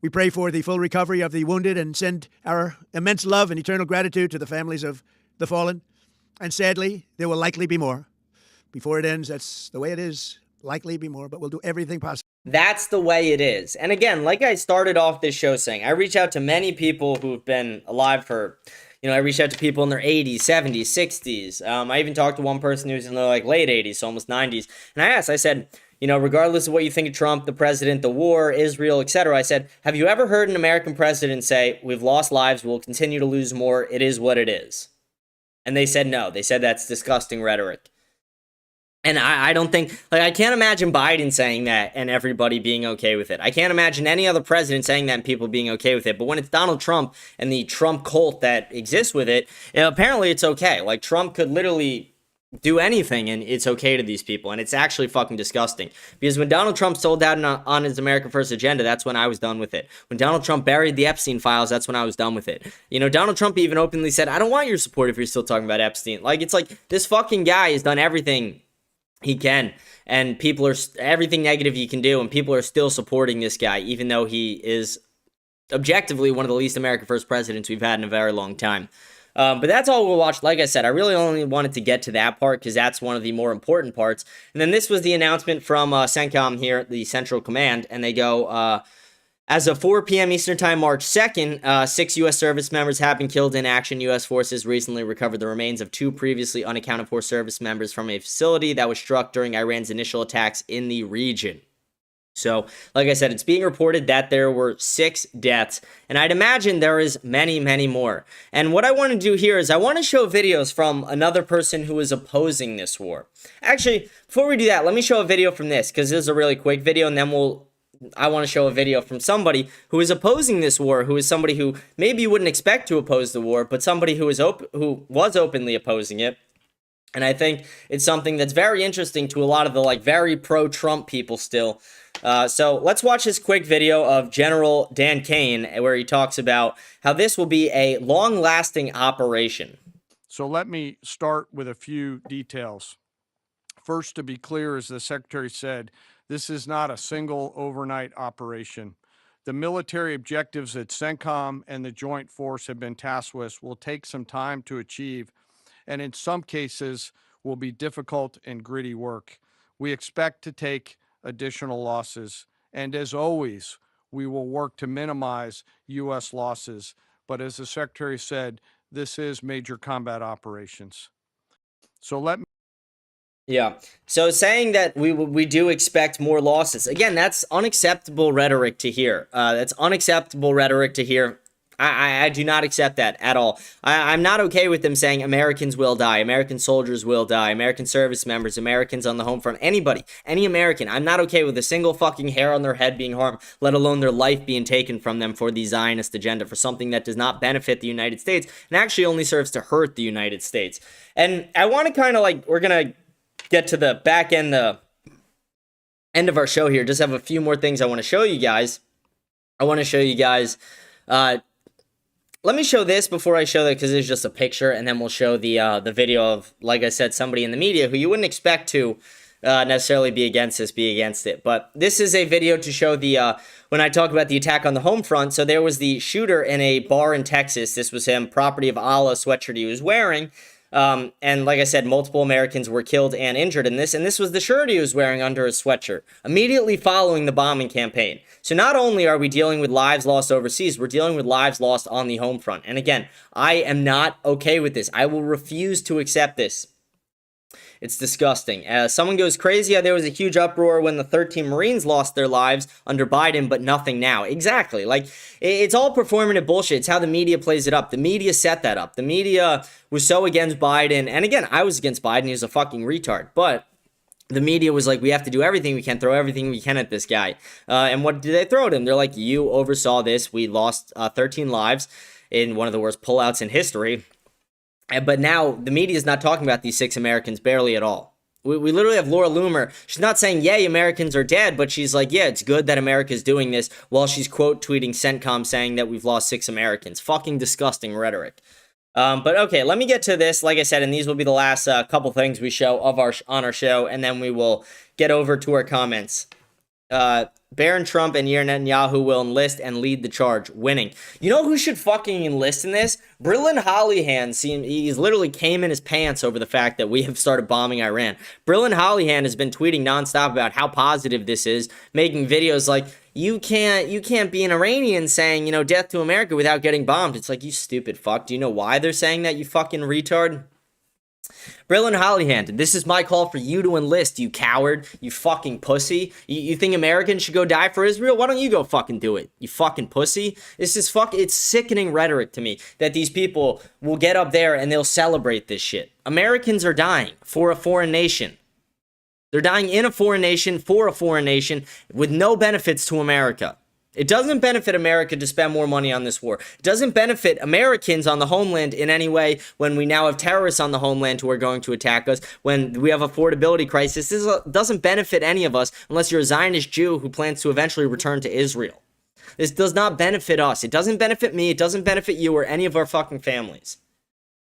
We pray for the full recovery of the wounded and send our immense love and eternal gratitude to the families of the fallen. And sadly, there will likely be more. Before it ends, that's the way it is. Likely be more, but we'll do everything possible. That's the way it is. And again, like I started off this show saying, I reach out to many people who've been alive for, I reached out to people in their 80s, 70s, 60s. I even talked to one person who's in their late 80s, so almost 90s. And I said, regardless of what you think of Trump, the president, the war, Israel, etc., I said, have you ever heard an American president say, we've lost lives, we'll continue to lose more, it is what it is? And they said no. They said that's disgusting rhetoric. And I don't think, I can't imagine Biden saying that and everybody being okay with it. I can't imagine any other president saying that and people being okay with it. But when it's Donald Trump and the Trump cult that exists with it, apparently it's okay. Like, Trump could literally do anything and it's okay to these people. And it's actually fucking disgusting. Because when Donald Trump sold out on his America First agenda, that's when I was done with it. When Donald Trump buried the Epstein files, that's when I was done with it. Donald Trump even openly said, I don't want your support if you're still talking about Epstein. It's like, this fucking guy has done everything he can, and people are everything negative he can do, and people are still supporting this guy, even though he is objectively one of the least America First presidents we've had in a very long time. But that's all we'll watch. Like I said, I really only wanted to get to that part because that's one of the more important parts. And then this was the announcement from CENTCOM here, the Central Command, and they go, as of 4 p.m. Eastern Time, March 2nd, 6 U.S. service members have been killed in action. U.S. forces recently recovered the remains of 2 previously unaccounted for service members from a facility that was struck during Iran's initial attacks in the region. So, like I said, it's being reported that there were 6 deaths, and I'd imagine there is many, many more. And what I want to do here is I want to show videos from another person who is opposing this war. Actually, before we do that, let me show a video from this, because this is a really quick video, and then I want to show a video from somebody who is opposing this war, who is somebody who maybe you wouldn't expect to oppose the war, but somebody who was openly opposing it. And I think it's something that's very interesting to a lot of the very pro-Trump people still. So let's watch this quick video of General Dan Kane, where he talks about how this will be a long-lasting operation. So let me start with a few details. First, to be clear, as the Secretary said, this is not a single overnight operation. The military objectives that CENTCOM and the Joint Force have been tasked with will take some time to achieve, and in some cases will be difficult and gritty work. We expect to take additional losses, and as always, we will work to minimize U.S. losses. But as the Secretary said, this is major combat operations. So let me. Yeah. So saying that we do expect more losses, again, that's unacceptable rhetoric to hear. That's unacceptable rhetoric to hear. I do not accept that at all. I'm not okay with them saying Americans will die, American soldiers will die, American service members, Americans on the home front, anybody, any American. I'm not okay with a single fucking hair on their head being harmed, let alone their life being taken from them for the Zionist agenda, for something that does not benefit the United States and actually only serves to hurt the United States. And I want to kind of we're going to get to the back end, the end of our show here. Just have a few more things I want to show you guys. Let me show this before I show that, because it's just a picture, and then we'll show the video of, like I said, somebody in the media who you wouldn't expect to necessarily be against it. But this is a video to show when I talk about the attack on the home front. So there was the shooter in a bar in Texas. This was him, Property of Allah sweatshirt he was wearing. And like I said, multiple Americans were killed and injured in this. And this was the shirt he was wearing under his sweatshirt, immediately following the bombing campaign. So not only are we dealing with lives lost overseas, we're dealing with lives lost on the home front. And again, I am not okay with this. I will refuse to accept this. It's disgusting. Someone goes crazy. There was a huge uproar when the 13 Marines lost their lives under Biden, but nothing now. Exactly. Like, it's all performative bullshit. It's how the media plays it up. The media set that up. The media was so against Biden. And again, I was against Biden. He was a fucking retard. But the media was like, we have to do everything we can, throw everything we can at this guy. And what did they throw at him? They're like, you oversaw this. We lost 13 lives in one of the worst pullouts in history. But now the media is not talking about these 6 Americans barely at all. We literally have Laura Loomer. She's not saying, yay, Americans are dead, but she's like, yeah, it's good that America's doing this, while she's quote tweeting CENTCOM saying that we've lost 6 Americans. Fucking disgusting rhetoric. But okay, let me get to this. Like I said, and these will be the last couple things we show on our show, and then we will get over to our comments. Barron Trump and Yair Netanyahu will enlist and lead the charge, winning. You know who should fucking enlist in this? Brillen Hollyhan. He's literally came in his pants over the fact that we have started bombing Iran. Brillen Hollyhan has been tweeting nonstop about how positive this is, making videos like, you can't be an Iranian saying, death to America without getting bombed. It's like, you stupid fuck. Do you know why they're saying that, you fucking retard? Brillen Hollyhan, this is my call for you to enlist, you coward, you fucking pussy. You think Americans should go die for Israel? Why don't you go fucking do it, you fucking pussy? This is it's sickening rhetoric to me that these people will get up there and they'll celebrate this shit. Americans are dying for a foreign nation. They're dying in a foreign nation, for a foreign nation, with no benefits to America. It doesn't benefit America to spend more money on this war. It doesn't benefit Americans on the homeland in any way when we now have terrorists on the homeland who are going to attack us, when we have affordability crisis. This doesn't benefit any of us unless you're a Zionist Jew who plans to eventually return to Israel. This does not benefit us. It doesn't benefit me. It doesn't benefit you or any of our fucking families.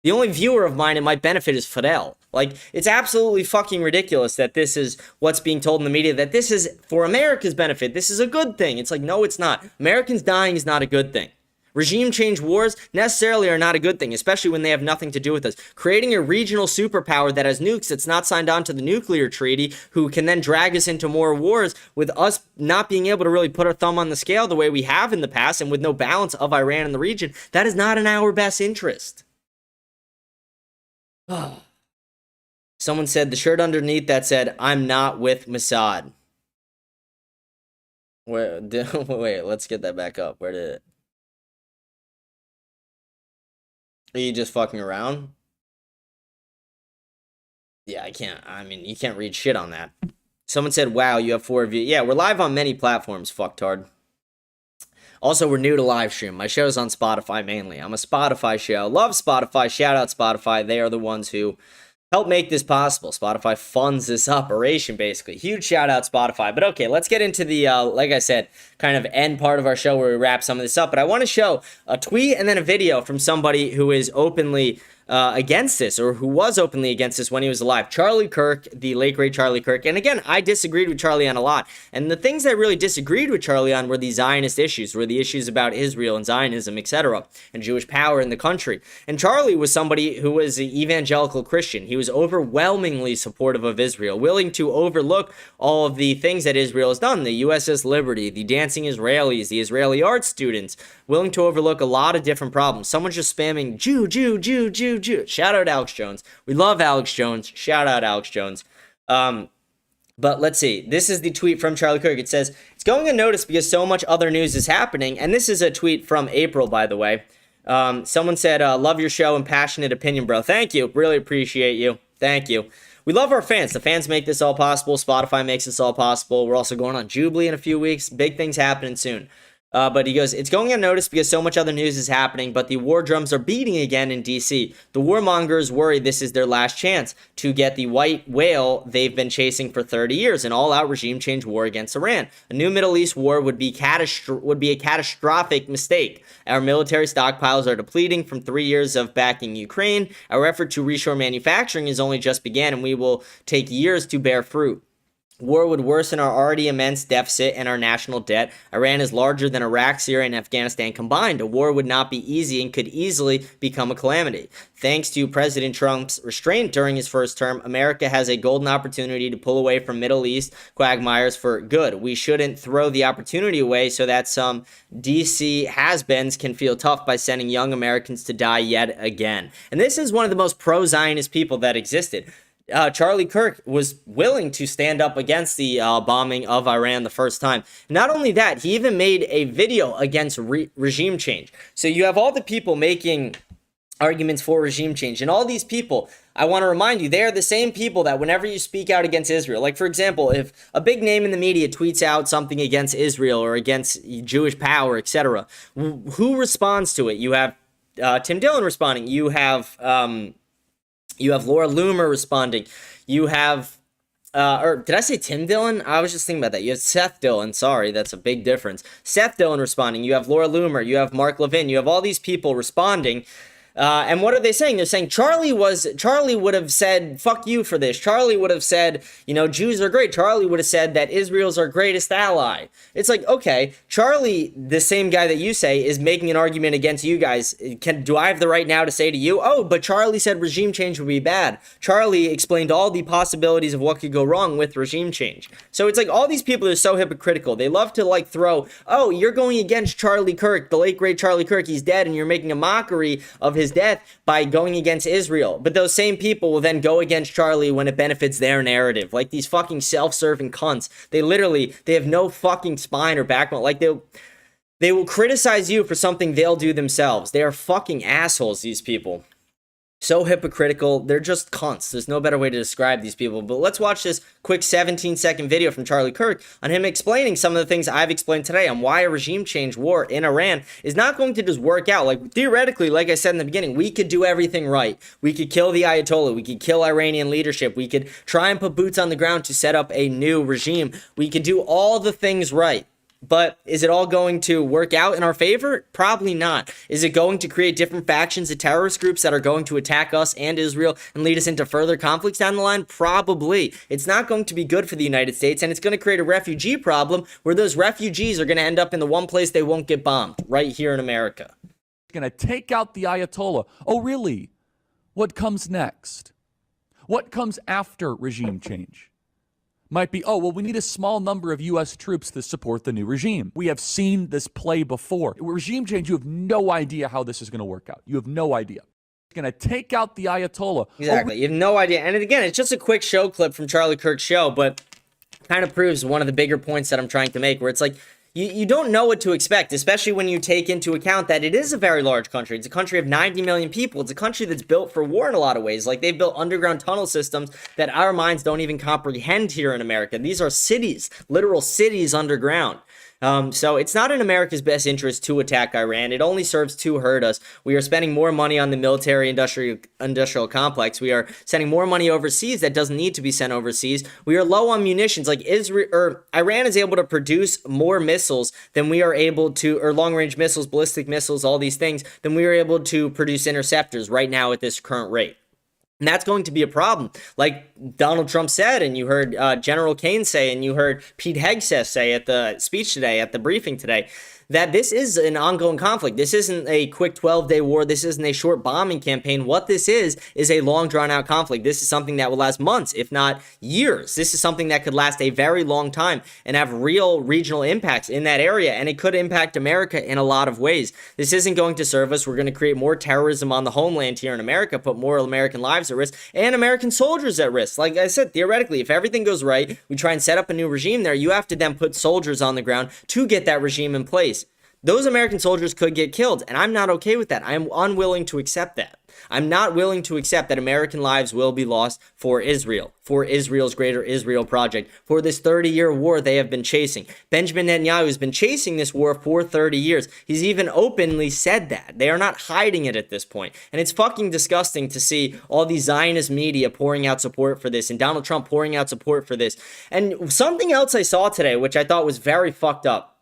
The only viewer of mine it might benefit is Fidel. Like, it's absolutely fucking ridiculous that this is what's being told in the media, that this is for America's benefit. This is a good thing. It's like, no, it's not. Americans dying is not a good thing. Regime change wars necessarily are not a good thing, especially when they have nothing to do with us. Creating a regional superpower that has nukes that's not signed on to the nuclear treaty, who can then drag us into more wars with us not being able to really put our thumb on the scale the way we have in the past, and with no balance of Iran in the region, that is not in our best interest. Someone said the shirt underneath that said, I'm not with Mossad. Wait, let's get that back up. Where did it? Are you just fucking around? Yeah, you can't read shit on that. Someone said, wow, you have 4 views. Yeah, we're live on many platforms, fucktard. Also, we're new to live stream. My show's on Spotify mainly. I'm a Spotify show. Love Spotify. Shout out Spotify. They are the ones who help make this possible. Spotify funds this operation, basically. Huge shout out Spotify. But okay, let's get into the, like I said, kind of end part of our show where we wrap some of this up. But I want to show a tweet and then a video from somebody who is openly against this, or who was openly against this when he was alive. Charlie Kirk, the late great Charlie Kirk. And again, I disagreed with Charlie on a lot. And the things I really disagreed with Charlie on were the Zionist issues, were the issues about Israel and Zionism, etc., and Jewish power in the country. And Charlie was somebody who was an evangelical Christian. He was overwhelmingly supportive of Israel, willing to overlook all of the things that Israel has done, the USS Liberty, the dancing Israelis, the Israeli art students, willing to overlook a lot of different problems. Someone's just spamming Jew, Jew, Jew, Jew, Jew. Shout out Alex Jones. We love Alex Jones. Shout out Alex Jones. But let's see. This is the tweet from Charlie Kirk. It says, it's going unnoticed because so much other news is happening. And this is a tweet from April, by the way. Someone said, love your show and passionate opinion, bro. Thank you. Really appreciate you. Thank you. We love our fans. The fans make this all possible. Spotify makes this all possible. We're also going on Jubilee in a few weeks. Big things happening soon. But he goes, it's going unnoticed because so much other news is happening, but the war drums are beating again in D.C. The warmongers worry this is their last chance to get the white whale they've been chasing for 30 years, an all-out regime change war against Iran. A new Middle East war would be a catastrophic mistake. Our military stockpiles are depleting from 3 years of backing Ukraine. Our effort to reshore manufacturing has only just began, and we will take years to bear fruit. War would worsen our already immense deficit and our national debt. Iran is larger than Iraq, Syria, and Afghanistan combined. A war would not be easy and could easily become a calamity. Thanks to President Trump's restraint during his first term, America has a golden opportunity to pull away from Middle East quagmires for good. We shouldn't throw the opportunity away so that some DC has-beens can feel tough by sending young Americans to die yet again. And this is one of the most pro-Zionist people that existed. Charlie Kirk was willing to stand up against the bombing of Iran the first time. Not only that, he even made a video against regime change. So you have all the people making arguments for regime change, and all these people, I want to remind you, they are the same people that whenever you speak out against Israel, like for example, if a big name in the media tweets out something against Israel or against Jewish power, etc., who responds to it? You have Tim Dillon responding. You have Laura Loomer responding. You have, or did I say Tim Dillon? I was just thinking about that. You have Seth Dillon. Sorry, that's a big difference. Seth Dillon responding. You have Laura Loomer. You have Mark Levin. You have all these people responding. And what are they saying? They're saying Charlie would have said, fuck you for this. Charlie would have said, Jews are great. Charlie would have said that Israel's our greatest ally. It's like, okay, Charlie, the same guy that you say, is making an argument against you guys. Do I have the right now to say to you, oh, but Charlie said regime change would be bad. Charlie explained all the possibilities of what could go wrong with regime change. So it's like all these people are so hypocritical. They love to throw, oh, you're going against Charlie Kirk, the late great Charlie Kirk, he's dead, and you're making a mockery of his death by going against Israel. But those same people will then go against Charlie when it benefits their narrative. Like these fucking self-serving cunts. They have no fucking spine or backbone. Like they will criticize you for something they'll do themselves. They are fucking assholes, these people. So hypocritical. They're just cunts. There's no better way to describe these people. But let's watch this quick 17-second video from Charlie Kirk on him explaining some of the things I've explained today on why a regime change war in Iran is not going to just work out. Like, theoretically, like I said in the beginning, we could do everything right. We could kill the Ayatollah. We could kill Iranian leadership. We could try and put boots on the ground to set up a new regime. We could do all the things right. But is it all going to work out in our favor? Probably not. Is it going to create different factions of terrorist groups that are going to attack us and Israel and lead us into further conflicts down the line? Probably. It's not going to be good for the United States, and it's going to create a refugee problem where those refugees are going to end up in the one place they won't get bombed, right here in America. Going to take out the Ayatollah. Oh, really? What comes next? What comes after regime change? Might be, oh, well, we need a small number of U.S. troops to support the new regime. We have seen this play before. Regime change, you have no idea how this is going to work out. You have no idea. It's going to take out the Ayatollah. Exactly. You have no idea. And again, it's just a quick show clip from Charlie Kirk's show, but kind of proves one of the bigger points that I'm trying to make, where it's like, you don't know what to expect, especially when you take into account that it is a very large country. It's a country of 90 million people. It's a country that's built for war in a lot of ways. Like, they've built underground tunnel systems that our minds don't even comprehend here in America. These are cities, literal cities underground. So it's not in America's best interest to attack Iran. It only serves to hurt us. We are spending more money on the military industrial complex. We are sending more money overseas that doesn't need to be sent overseas. We are low on munitions. Like Iran is able to produce more missiles than we are able to, or long-range missiles, ballistic missiles, all these things, than we are able to produce interceptors right now at this current rate. And that's going to be a problem. Like Donald Trump said, and you heard General Kane say, and you heard Pete Hegseth say at the speech today, at the briefing today, that this is an ongoing conflict. This isn't a quick 12-day war. This isn't a short bombing campaign. What this is a long, drawn-out conflict. This is something that will last months, if not years. This is something that could last a very long time and have real regional impacts in that area, and it could impact America in a lot of ways. This isn't going to serve us. We're going to create more terrorism on the homeland here in America, put more American lives at risk, and American soldiers at risk. Like I said, theoretically, if everything goes right, we try and set up a new regime there, you have to then put soldiers on the ground to get that regime in place. Those American soldiers could get killed, and I'm not okay with that. I'm unwilling to accept that. I'm not willing to accept that American lives will be lost for Israel, for Israel's greater Israel project, for this 30-year war they have been chasing. Benjamin Netanyahu has been chasing this war for 30 years. He's even openly said that. They are not hiding it at this point. And it's fucking disgusting to see all these Zionist media pouring out support for this and Donald Trump pouring out support for this. And something else I saw today, which I thought was very fucked up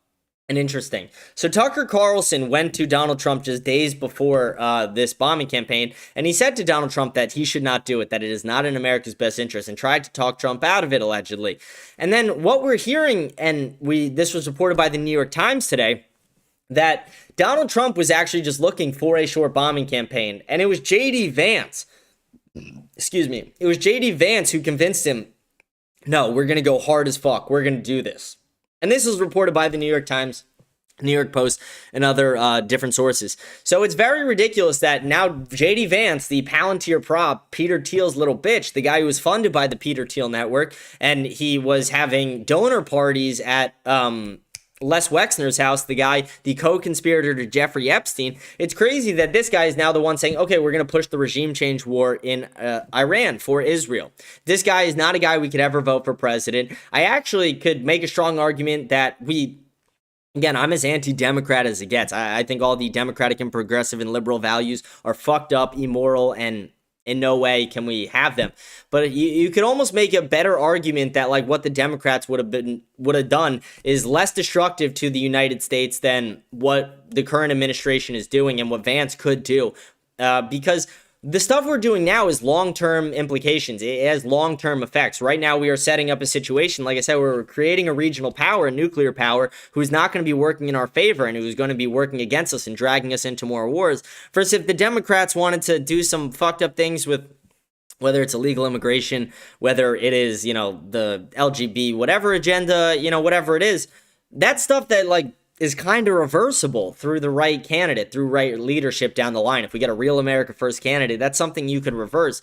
and interesting. So Tucker Carlson went to Donald Trump just days before this bombing campaign, and he said to Donald Trump that he should not do it, that it is not in America's best interest, and tried to talk Trump out of it, allegedly. And then what we're hearing, and this was reported by the New York Times today, that Donald Trump was actually just looking for a short bombing campaign, and it was J.D. Vance, it was J.D. Vance who convinced him, no, we're going to go hard as fuck, we're going to do this. And this was reported by the New York Times New York Post, and other different sources. So it's very ridiculous that now J.D. Vance, the Palantir prop, Peter Thiel's little bitch, the guy who was funded by the Peter Thiel network, and he was having donor parties at Les Wexner's house, the co-conspirator to Jeffrey Epstein. It's crazy that this guy is now the one saying, okay, we're going to push the regime change war in Iran for Israel. This guy is not a guy we could ever vote for president. I actually could make a strong argument that again, I'm as anti-democrat as it gets. I think all the democratic and progressive and liberal values are fucked up, immoral, and in no way can we have them. But you could almost make a better argument that like what the Democrats would have done is less destructive to the United States than what the current administration is doing and what Vance could do, because the stuff we're doing now is long-term implications. It has long-term effects. Right now, we are setting up a situation, like I said, where we're creating a regional power, a nuclear power, who's not going to be working in our favor and who's going to be working against us and dragging us into more wars. First, if the Democrats wanted to do some fucked up things with whether it's illegal immigration, whether it is, the LGB, whatever agenda, whatever it is, that's stuff that, is kind of reversible through the right candidate, through right leadership down the line. If we get a real America First candidate, that's something you could reverse.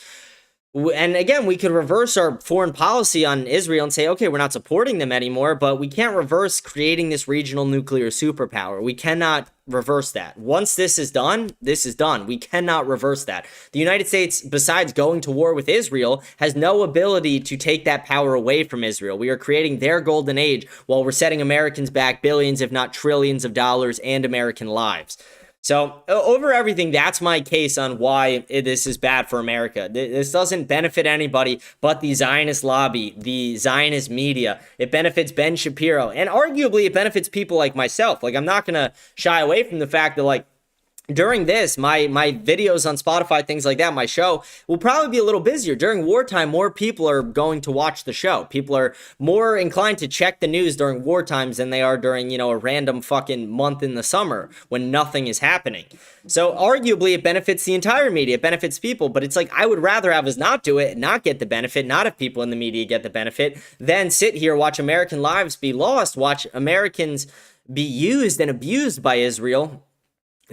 And again, we could reverse our foreign policy on Israel and say, okay, we're not supporting them anymore, but we can't reverse creating this regional nuclear superpower. We cannot reverse that. Once this is done, this is done. We cannot reverse that. The United States, besides going to war with Israel, has no ability to take that power away from Israel. We are creating their golden age while we're setting Americans back billions, if not trillions of dollars and American lives. So over everything, that's my case on why this is bad for America. This doesn't benefit anybody but the Zionist lobby, the Zionist media. It benefits Ben Shapiro, and arguably it benefits people like myself. I'm not going to shy away from the fact that, during this, my videos on Spotify, things like that, my show will probably be a little busier. During wartime, more people are going to watch the show. People are more inclined to check the news during war times than they are during, a random fucking month in the summer when nothing is happening. So arguably it benefits the entire media. It benefits people, but it's I would rather have us not do it, not get the benefit, not have people in the media get the benefit, than sit here, watch American lives be lost, watch Americans be used and abused by Israel.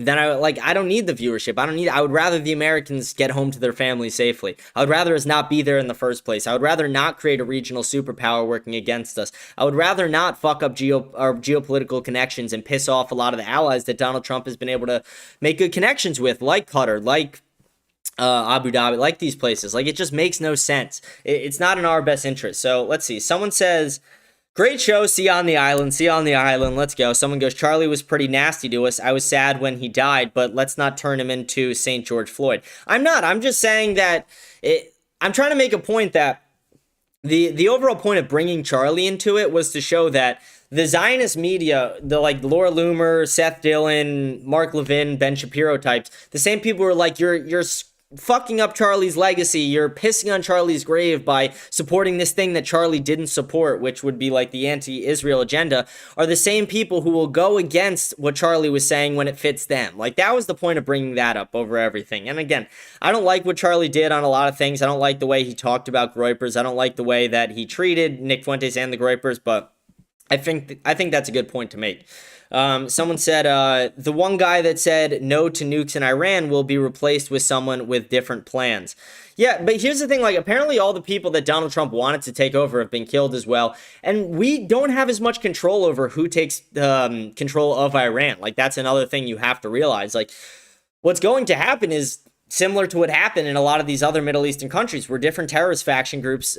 Then I don't need the viewership. I would rather the Americans get home to their families safely. I would rather us not be there in the first place. I would rather not create a regional superpower working against us. I would rather not fuck up our geopolitical connections and piss off a lot of the allies that Donald Trump has been able to make good connections with, like Qatar, like Abu Dhabi, like these places. It just makes no sense. It's not in our best interest. So let's see. Someone says, great show, see you on the island, let's go. Someone goes, Charlie was pretty nasty to us. I was sad when he died, but let's not turn him into St. George Floyd. I'm not. I'm just saying that I'm trying to make a point that the overall point of bringing Charlie into it was to show that the Zionist media, the Laura Loomer, Seth Dillon, Mark Levin, Ben Shapiro types, the same people who are you're fucking up Charlie's legacy, you're pissing on Charlie's grave by supporting this thing that Charlie didn't support, which would be the anti-Israel agenda, are the same people who will go against what Charlie was saying when it fits them. That was the point of bringing that up over everything. And again, I don't like what Charlie did on a lot of things. I don't like the way he talked about Groypers. I don't like the way that he treated Nick Fuentes and the Groypers, but I think that's a good point to make. Someone said, the one guy that said no to nukes in Iran will be replaced with someone with different plans. Yeah, but here's the thing, apparently all the people that Donald Trump wanted to take over have been killed as well, and we don't have as much control over who takes control of Iran. That's another thing you have to realize. What's going to happen is similar to what happened in a lot of these other Middle Eastern countries, where different terrorist faction groups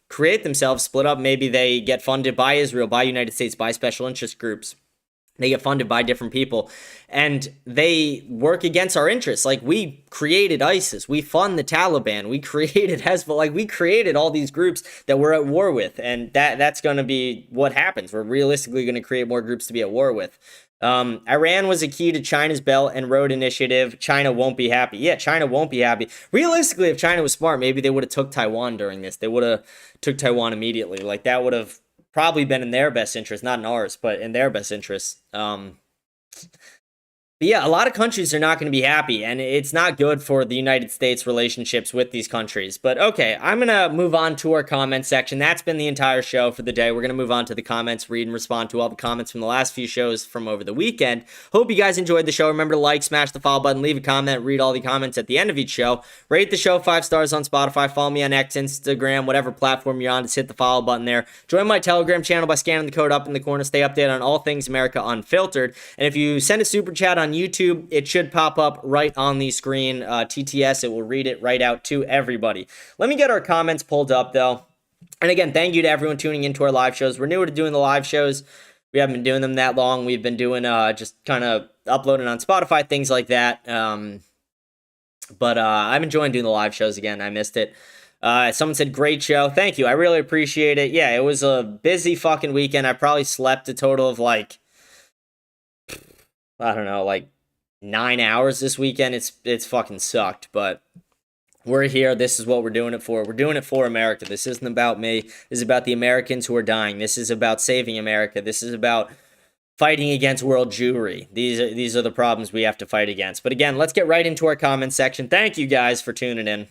create themselves, split up. Maybe they get funded by Israel, by United States, by special interest groups. They get funded by different people, and they work against our interests. We created ISIS, we fund the Taliban, we created Hezbollah, we created all these groups that we're at war with, and that's going to be what happens. We're realistically going to create more groups to be at war with. Iran was a key to China's Belt and Road Initiative. China won't be happy. Yeah, China won't be happy. Realistically, if China was smart, maybe they would have took Taiwan during this. They would have took Taiwan immediately. That would have probably been in their best interest, not in ours, but in their best interest. But yeah, a lot of countries are not going to be happy, and it's not good for the United States relationships with these countries. But okay, I'm going to move on to our comment section. That's been the entire show for the day. We're going to move on to the comments, read and respond to all the comments from the last few shows from over the weekend. Hope you guys enjoyed the show. Remember to like, smash the follow button, leave a comment, read all the comments at the end of each show. Rate the show 5 stars on Spotify. Follow me on X, Instagram, whatever platform you're on. Just hit the follow button there. Join my Telegram channel by scanning the code up in the corner. Stay updated on all things America Unfiltered. And if you send a super chat on YouTube, it should pop up right on the screen. TTS, it will read it right out to everybody. Let me get our comments pulled up, though. And again, thank you to everyone tuning into our live shows. We're newer to doing the live shows. We haven't been doing them that long. We've been doing just kind of uploading on Spotify, things like that. But I'm enjoying doing the live shows again. I missed it. Someone said, great show. Thank you. I really appreciate it. Yeah, it was a busy fucking weekend. I probably slept a total of like, I don't know, like 9 hours this weekend. It's fucking sucked, but we're here. This is what we're doing it for. We're doing it for America. This isn't about me. This is about the Americans who are dying. This is about saving America. This is about fighting against world Jewry. These are the problems we have to fight against. But again, let's get right into our comment section. Thank you guys for tuning in.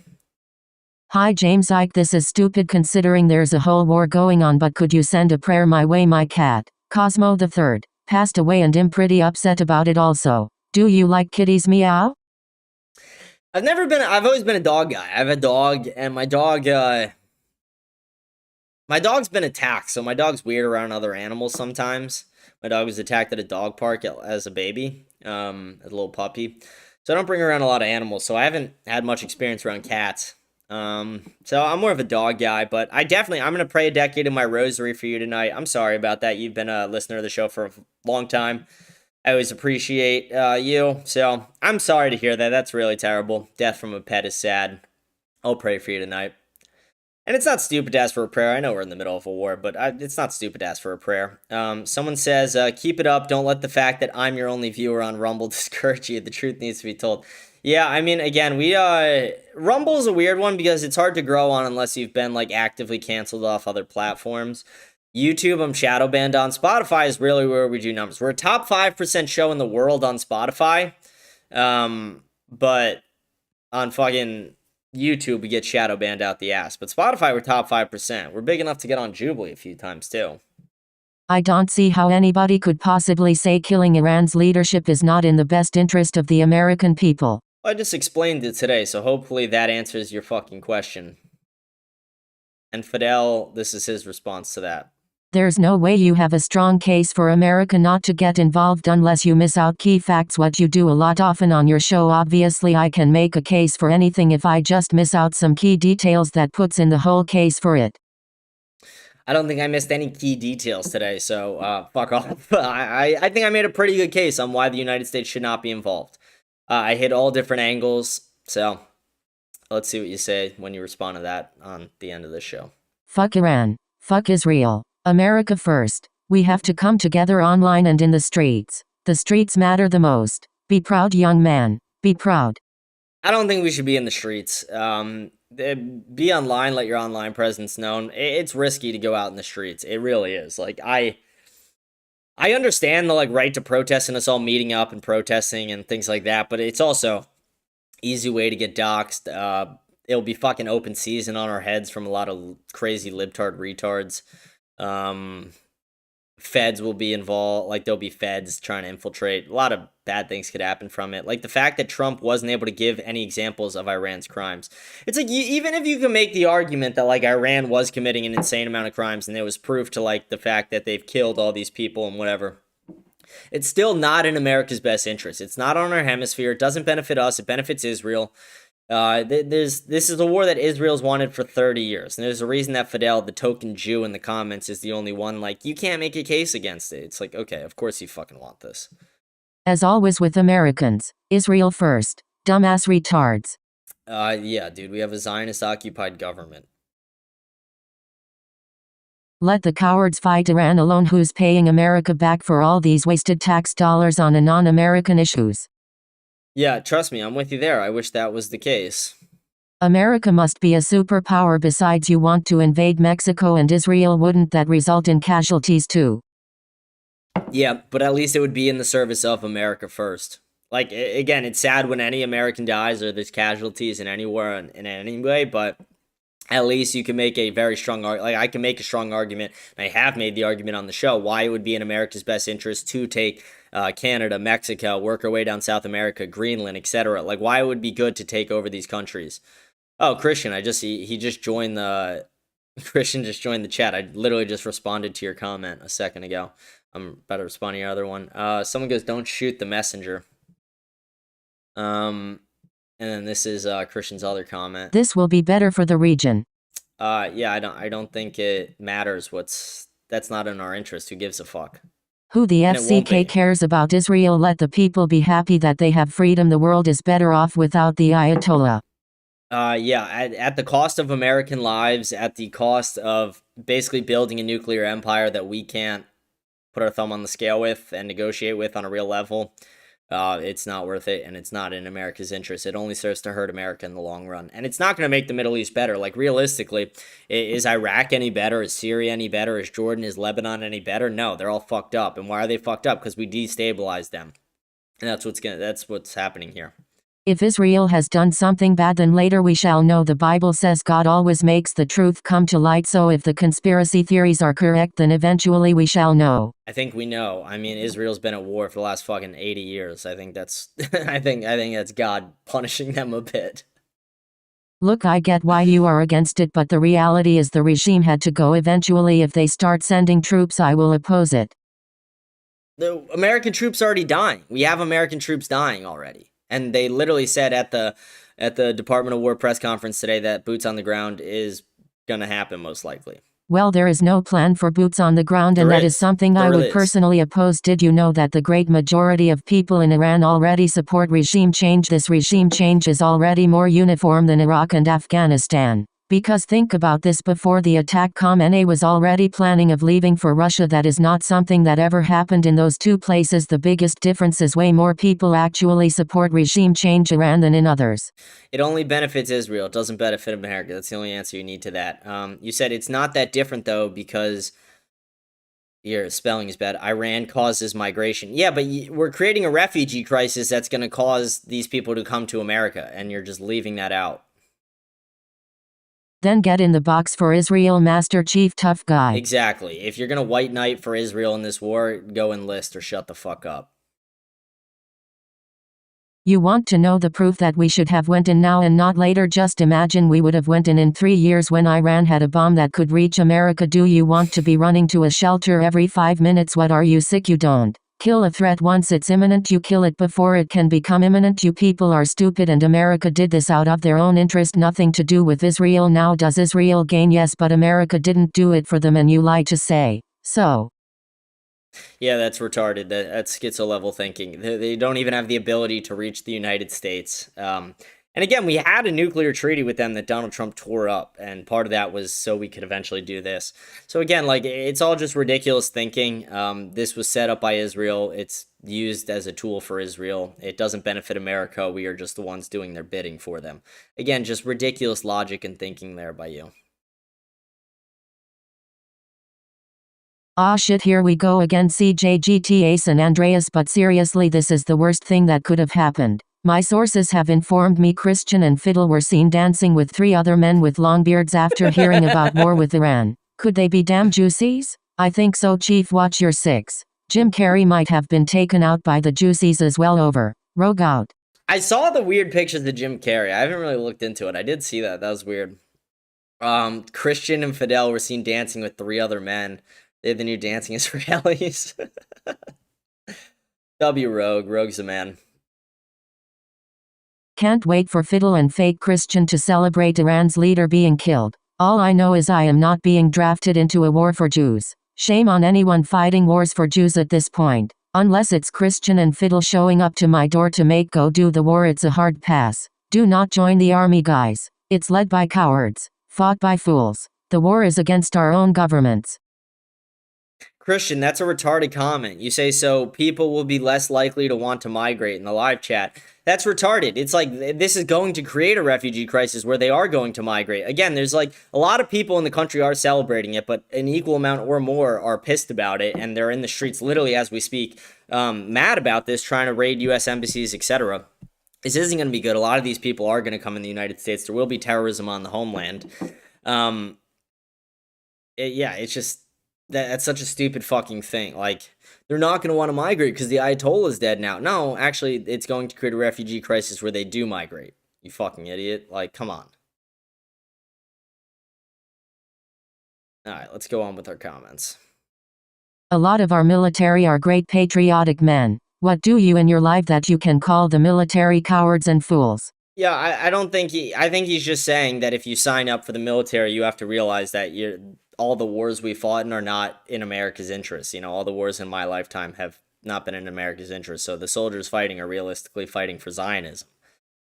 Hi James Ike, this is stupid considering there's a whole war going on, but could you send a prayer my way? My cat, Cosmo the Third, passed away and I'm pretty upset about it also. Do you like kitties? Meow? I've always been a dog guy. I have a dog, and my dog's been attacked, so my dog's weird around other animals sometimes. My dog was attacked at a dog park as a baby, as a little puppy. So I don't bring around a lot of animals, so I haven't had much experience around cats. So I'm more of a dog guy, but I'm going to pray a decade of my rosary for you tonight. I'm sorry about that. You've been a listener of the show for a long time. I always appreciate you, so I'm sorry to hear that. That's really terrible. Death from a pet is sad. I'll pray for you tonight. And it's not stupid to ask for a prayer. I know we're in the middle of a war, but it's not stupid to ask for a prayer. Someone says, keep it up. Don't let the fact that I'm your only viewer on Rumble discourage you. The truth needs to be told. Yeah, I mean, again, Rumble is a weird one because it's hard to grow on unless you've been, like, actively canceled off other platforms. YouTube, I'm shadow banned on. Spotify is really where we do numbers. We're a top 5% show in the world on Spotify. But on fucking YouTube, we get shadow banned out the ass. But Spotify, we're top 5%. We're big enough to get on Jubilee a few times, too. I don't see how anybody could possibly say killing Iran's leadership is not in the best interest of the American people. I just explained it today, so hopefully that answers your fucking question. And Fidel, this is his response to that. There's no way you have a strong case for America not to get involved unless you miss out key facts, what you do a lot often on your show. Obviously I can make a case for anything if I just miss out some key details that puts in the whole case for it. I don't think I missed any key details today, so fuck off. I think I made a pretty good case on why the United States should not be involved. I hit all different angles, so let's see what you say when you respond to that on the end of the show. Fuck Iran. Fuck Israel. America first. We have to come together online and in the streets. The streets matter the most. Be proud, young man. Be proud. I don't think we should be in the streets. Be online, let your online presence known. It's risky to go out in the streets. It really is. Like, I understand the right to protest and us all meeting up and protesting and things like that, but it's also easy way to get doxxed. It'll be fucking open season on our heads from a lot of crazy libtard retards. Feds will be involved, there'll be feds trying to infiltrate. A lot of bad things could happen from it. Like the fact that Trump wasn't able to give any examples of Iran's crimes. It's like, even if you can make the argument that Iran was committing an insane amount of crimes and there was proof to the fact that they've killed all these people and whatever, it's still not in America's best interest. It's not on our hemisphere. It doesn't benefit us. It benefits Israel. This is a war that Israel's wanted for 30 years. And there's a reason that Fidel, the token Jew in the comments, is the only one. You can't make a case against it. It's okay, of course you fucking want this. As always with Americans, Israel first. Dumbass retards. Yeah, dude, we have a Zionist-occupied government. Let the cowards fight Iran alone. Who's paying America back for all these wasted tax dollars on non-American issues? Yeah, trust me, I'm with you there. I wish that was the case. America must be a superpower. Besides, you want to invade Mexico and Israel. Wouldn't that result in casualties too? Yeah, but at least it would be in the service of America first. Like, again, it's sad when any American dies or there's casualties in any war in any way, but at least you can make a very strong like I can make a strong argument, and I have made the argument on the show, why it would be in America's best interest to take Canada, Mexico, work our way down South America, Greenland, etc. Like, why it would be good to take over these countries. Oh, Christian, he just joined the Christian just joined the chat. I literally just responded to your comment a second ago. I'm about to respond to your other one. Someone goes, "Don't shoot the messenger." And then this is Christian's other comment. This will be better for the region. Yeah, I don't think it matters. That's not in our interest. Who gives a fuck? Who the FCK cares about Israel? Let the people be happy that they have freedom. The world is better off without the Ayatollah. Yeah, at the cost of American lives, at the cost of basically building a nuclear empire that we can't put our thumb on the scale with and negotiate with on a real level. It's not worth it, and it's not in America's interest. It only serves to hurt America in the long run, and it's not going to make the Middle East better. Like, realistically, is Iraq any better? Is Syria any better? Is Jordan, is Lebanon any better? No, they're all fucked up. And why are they fucked up? Because we destabilized them, and that's what's happening here. If Israel has done something bad, then later we shall know. The Bible says God always makes the truth come to light, so if the conspiracy theories are correct, then eventually we shall know. I think we know. I mean, Israel's been at war for the last fucking 80 years. I think that's I think that's God punishing them a bit. Look, I get why you are against it, but the reality is the regime had to go eventually. If they start sending troops, I will oppose it. The American troops are already dying. We have American troops dying already. And they literally said at the Department of War press conference today that boots on the ground is going to happen most likely. Well, there is no plan for boots on the ground, and that is something I would personally oppose. Did you know that the great majority of people in Iran already support regime change? This regime change is already more uniform than Iraq and Afghanistan. Because think about this, before the attack, Khamenei was already planning of leaving for Russia. That is not something that ever happened in those two places. The biggest difference is way more people actually support regime change in Iran than in others. It only benefits Israel. It doesn't benefit America. That's the only answer you need to that. You said it's not that different, though, because your spelling is bad. Iran causes migration. Yeah, but we're creating a refugee crisis that's going to cause these people to come to America, and you're just leaving that out. Then get in the box for Israel, Master Chief Tough Guy. Exactly. If you're going to white knight for Israel in this war, go enlist or shut the fuck up. You want to know the proof that we should have went in now and not later? Just imagine we would have went in 3 years when Iran had a bomb that could reach America. Do you want to be running to a shelter every 5 minutes? What, are you sick? You don't kill a threat once it's imminent, you kill it before it can become imminent. You people are stupid, and America did this out of their own interest, nothing to do with Israel. Now does Israel gain? Yes, but America didn't do it for them, and you like to say so. Yeah, that's retarded. That's schizo level thinking. They don't even have the ability to reach the United States. And again, we had a nuclear treaty with them that Donald Trump tore up, and part of that was so we could eventually do this. So again, like, it's all just ridiculous thinking. This was set up by Israel. It's used as a tool for Israel. It doesn't benefit America. We are just the ones doing their bidding for them. Again, just ridiculous logic and thinking there by you. Ah shit, here we go again. CJGTA San Andreas. But seriously, this is the worst thing that could have happened. My sources have informed me Christian and Fiddle were seen dancing with 3 other men with long beards after hearing about war with Iran. Could they be damn juicies? I think so, Chief. Watch your 6. Jim Carrey might have been taken out by the juicies as well. Over. Rogue out. I saw the weird pictures of Jim Carrey. I haven't really looked into it. I did see that. That was weird. Christian and Fidel were seen dancing with 3 other men. They're the new dancing Israelis. W Rogue. Rogue's a man. Can't wait for Fiddle and fake Christian to celebrate Iran's leader being killed. All I know is I am not being drafted into a war for Jews. Shame on anyone fighting wars for Jews at this point. Unless it's Christian and Fiddle showing up to my door to make go do the war, it's a hard pass. Do not join the army, guys. It's led by cowards, fought by fools. The war is against our own governments. Christian, that's a retarded comment. You say so people will be less likely to want to migrate in the live chat. That's retarded. It's like this is going to create a refugee crisis where they are going to migrate. Again, there's like a lot of people in the country are celebrating it, but an equal amount or more are pissed about it, and they're in the streets literally as we speak, mad about this, trying to raid U.S. embassies, etc. This isn't going to be good. A lot of these people are going to come in the United States. There will be terrorism on the homeland. It's just that's such a stupid fucking thing. Like, they're not going to want to migrate because the Ayatollah's dead now. No, actually, it's going to create a refugee crisis where they do migrate. You fucking idiot. Like, come on. All right, let's go on with our comments. A lot of our military are great patriotic men. What do you in your life that you can call the military cowards and fools? Yeah, I don't think I think he's just saying that if you sign up for the military, you have to realize that all the wars we fought in are not in America's interests. You know, all the wars in my lifetime have not been in America's interest. So the soldiers fighting are realistically fighting for Zionism.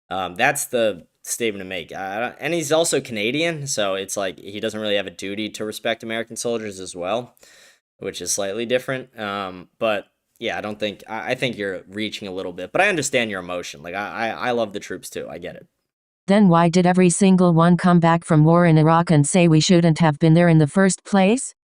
That's the statement to make. And he's also Canadian, so it's like he doesn't really have a duty to respect American soldiers as well, which is slightly different. But yeah, I think you're reaching a little bit, but I understand your emotion. Like, I love the troops too. I get it. Then why did every single one come back from war in Iraq and say we shouldn't have been there in the first place?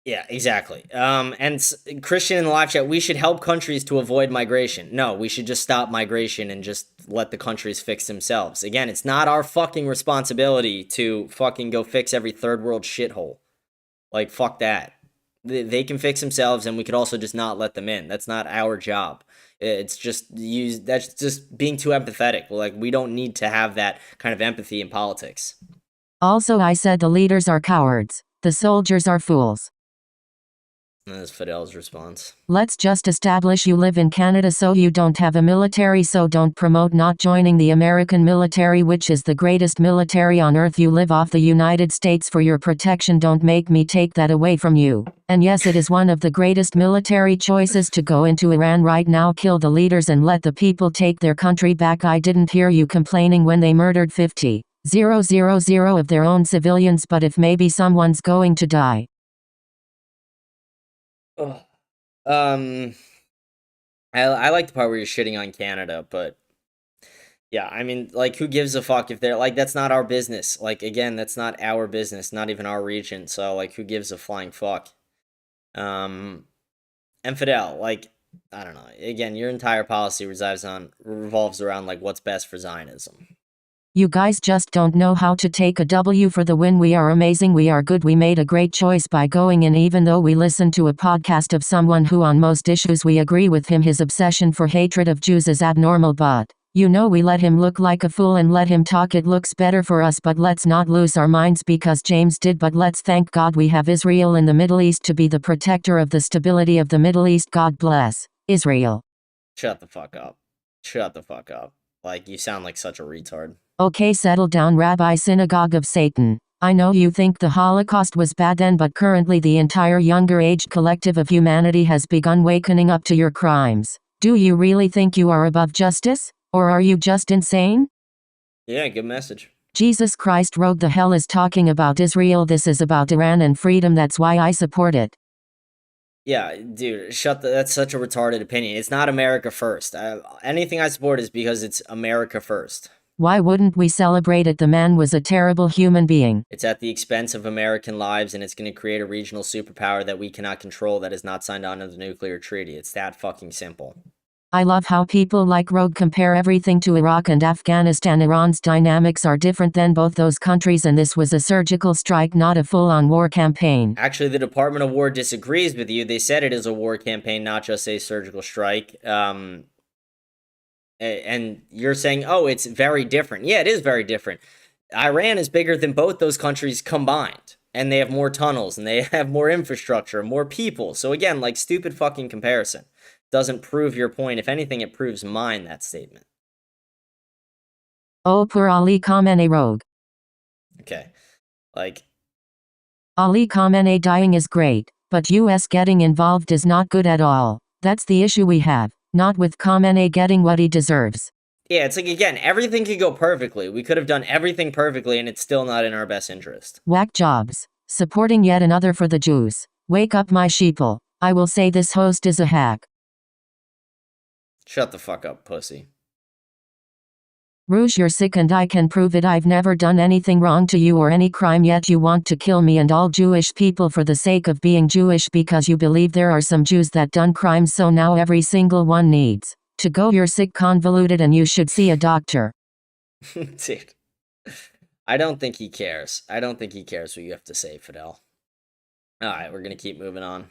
Yeah, exactly. And Christian in the live chat, we should help countries to avoid migration. No, we should just stop migration and just let the countries fix themselves. Again, it's not our fucking responsibility to fucking go fix every third world shithole. Like, fuck that. They can fix themselves, and we could also just not let them in. That's not our job. It's just that's just being too empathetic. Like, we don't need to have that kind of empathy in politics. Also, I said the leaders are cowards. The soldiers are fools. And that's Fidel's response. Let's just establish you live in Canada so you don't have a military, so don't promote not joining the American military, which is the greatest military on earth. You live off the United States for your protection. Don't make me take that away from you. And yes, it is one of the greatest military choices to go into Iran right now, kill the leaders and let the people take their country back. I didn't hear you complaining when they murdered 50,000 of their own civilians, but if maybe someone's going to die. I like the part where you're shitting on Canada, but yeah, I mean, like, who gives a fuck if they're like, that's not our business. Like, again, that's not our business, not even our region. So, like, who gives a flying fuck? And Fidel, like, I don't know. Again, your entire policy revolves around like what's best for Zionism. You guys just don't know how to take a W for the win. We are amazing. We are good. We made a great choice by going in, even though we listened to a podcast of someone who on most issues we agree with him. His obsession for hatred of Jews is abnormal, but you know, we let him look like a fool and let him talk. It looks better for us, but let's not lose our minds because James did. But let's thank God we have Israel in the Middle East to be the protector of the stability of the Middle East. God bless Israel. Shut the fuck up. Shut the fuck up. Like, you sound like such a retard. Okay, settle down, Rabbi Synagogue of Satan. I know you think the Holocaust was bad then, but currently the entire younger age collective of humanity has begun wakening up to your crimes. Do you really think you are above justice? Or are you just insane? Yeah, good message. Jesus Christ, Rogue the hell is talking about Israel. This is about Iran and freedom. That's why I support it. Yeah, dude, that's such a retarded opinion. It's not America first. Anything I support is because it's America first. Why wouldn't we celebrate it? The man was a terrible human being. It's at the expense of American lives, and it's going to create a regional superpower that we cannot control that is not signed on to the nuclear treaty. It's that fucking simple. I love how people like Rogue compare everything to Iraq and Afghanistan. Iran's dynamics are different than both those countries, and this was a surgical strike, not a full-on war campaign. Actually, the Department of War disagrees with you. They said it is a war campaign, not just a surgical strike. And you're saying, oh, it's very different. Yeah, it is very different. Iran is bigger than both those countries combined. And they have more tunnels, and they have more infrastructure, more people. So again, like, stupid fucking comparison. Doesn't prove your point. If anything, it proves mine, that statement. Oh, poor Ali Khamenei, Rogue. Okay. Like, Ali Khamenei dying is great, but US getting involved is not good at all. That's the issue we have. Not with Khamenei getting what he deserves. Yeah, it's like, again, everything could go perfectly. We could have done everything perfectly, and it's still not in our best interest. Whack jobs. Supporting yet another for the Jews. Wake up, my sheeple. I will say this host is a hack. Shut the fuck up, pussy. Rouge, you're sick and I can prove it. I've never done anything wrong to you or any crime, yet you want to kill me and all Jewish people for the sake of being Jewish because you believe there are some Jews that done crimes, so now every single one needs to go. You're sick, convoluted, and you should see a doctor. Dude. I don't think he cares. I don't think he cares what you have to say, Fidel. Alright, we're gonna keep moving on.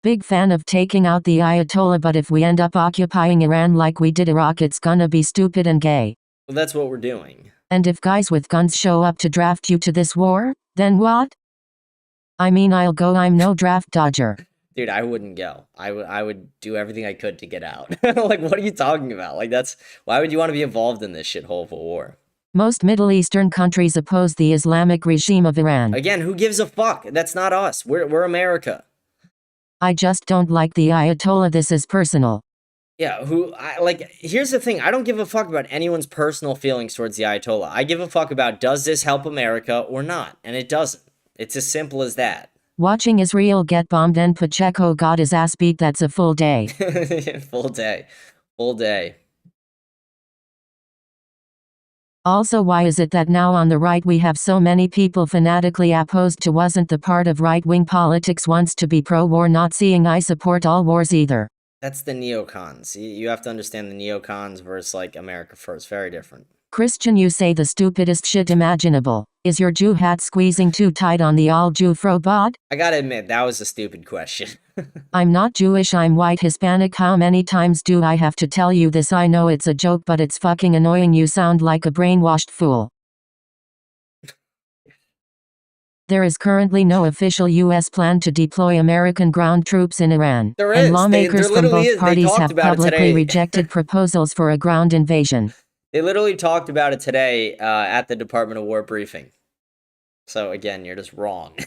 Big fan of taking out the Ayatollah, but if we end up occupying Iran like we did Iraq, it's gonna be stupid and gay. Well, that's what we're doing. And if guys with guns show up to draft you to this war, then what? I mean, I'll go. I'm no draft dodger. Dude, I wouldn't go. I would do everything I could to get out. Like, what are you talking about? Like, why would you want to be involved in this shithole of a war? Most Middle Eastern countries oppose the Islamic regime of Iran. Again, who gives a fuck? That's not us. We're America. I just don't like the Ayatollah. This is personal. Yeah, here's the thing. I don't give a fuck about anyone's personal feelings towards the Ayatollah. I give a fuck about, does this help America or not? And it doesn't. It's as simple as that. Watching Israel get bombed and Pacheco got his ass beat, that's a full day. Full day. Full day. Also, why is it that now on the right we have so many people fanatically opposed to wasn't the part of right-wing politics wants to be pro-war, not seeing I support all wars either? That's the neocons. You have to understand the neocons versus, like, America First. Very different. Christian, you say the stupidest shit imaginable. Is your Jew hat squeezing too tight on the all-Jew frobot? I gotta admit, that was a stupid question. I'm not Jewish, I'm white Hispanic. How many times do I have to tell you this? I know it's a joke, but it's fucking annoying. You sound like a brainwashed fool. There is currently no official U.S. plan to deploy American ground troops in Iran. There is. And lawmakers from both parties have publicly rejected proposals for a ground invasion. They literally talked about it today at the Department of War briefing. So again, you're just wrong.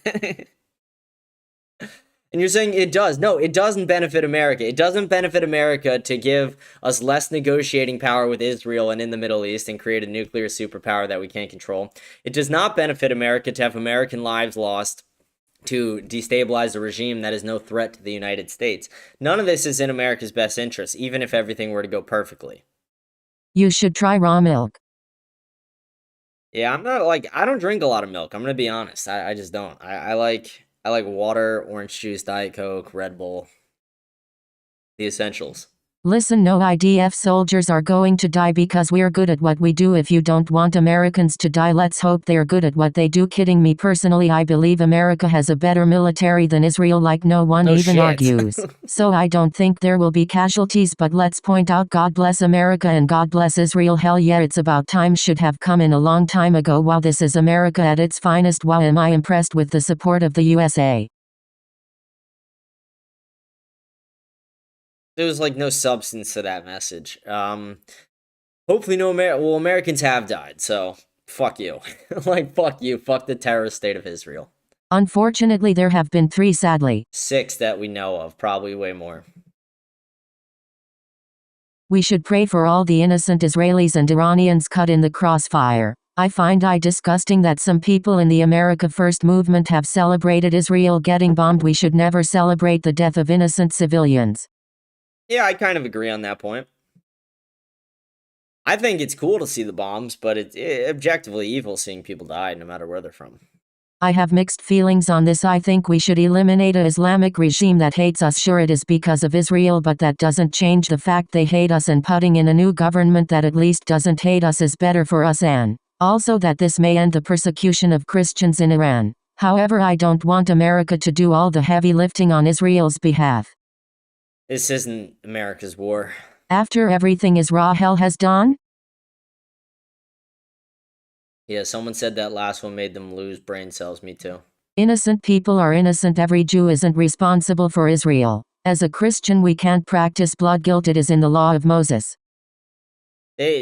And you're saying it does. No, it doesn't benefit America. It doesn't benefit America to give us less negotiating power with Israel and in the Middle East and create a nuclear superpower that we can't control. It does not benefit America to have American lives lost to destabilize a regime that is no threat to the United States. None of this is in America's best interest, even if everything were to go perfectly. You should try raw milk. Yeah, I'm not I don't drink a lot of milk. I'm gonna be honest. I just don't. I like water, orange juice, Diet Coke, Red Bull. The essentials. Listen, no IDF soldiers are going to die because we're good at what we do. If you don't want Americans to die, let's hope they're good at what they do. Kidding me. Personally, I believe America has a better military than Israel, like no one even argues. So I don't think there will be casualties, but let's point out, God bless America and God bless Israel. Hell yeah, it's about time. Should have come in a long time ago. Wow, this is America at its finest. Wow, am I impressed with the support of the USA. There was no substance to that message. Hopefully Americans have died, so fuck you. Fuck you. Fuck the terrorist state of Israel. Unfortunately, there have been 3, sadly. 6 that we know of, probably way more. We should pray for all the innocent Israelis and Iranians caught in the crossfire. I find it disgusting that some people in the America First movement have celebrated Israel getting bombed. We should never celebrate the death of innocent civilians. Yeah, I kind of agree on that point. I think it's cool to see the bombs, but it's objectively evil seeing people die no matter where they're from. I have mixed feelings on this. I think we should eliminate an Islamic regime that hates us. Sure, it is because of Israel, but that doesn't change the fact they hate us, and putting in a new government that at least doesn't hate us is better for us, and also that this may end the persecution of Christians in Iran. However, I don't want America to do all the heavy lifting on Israel's behalf. This isn't America's war. After everything Israel has done? Yeah, someone said that last one made them lose brain cells. Me too. Innocent people are innocent. Every Jew isn't responsible for Israel. As a Christian, we can't practice blood guilt. It is in the law of Moses.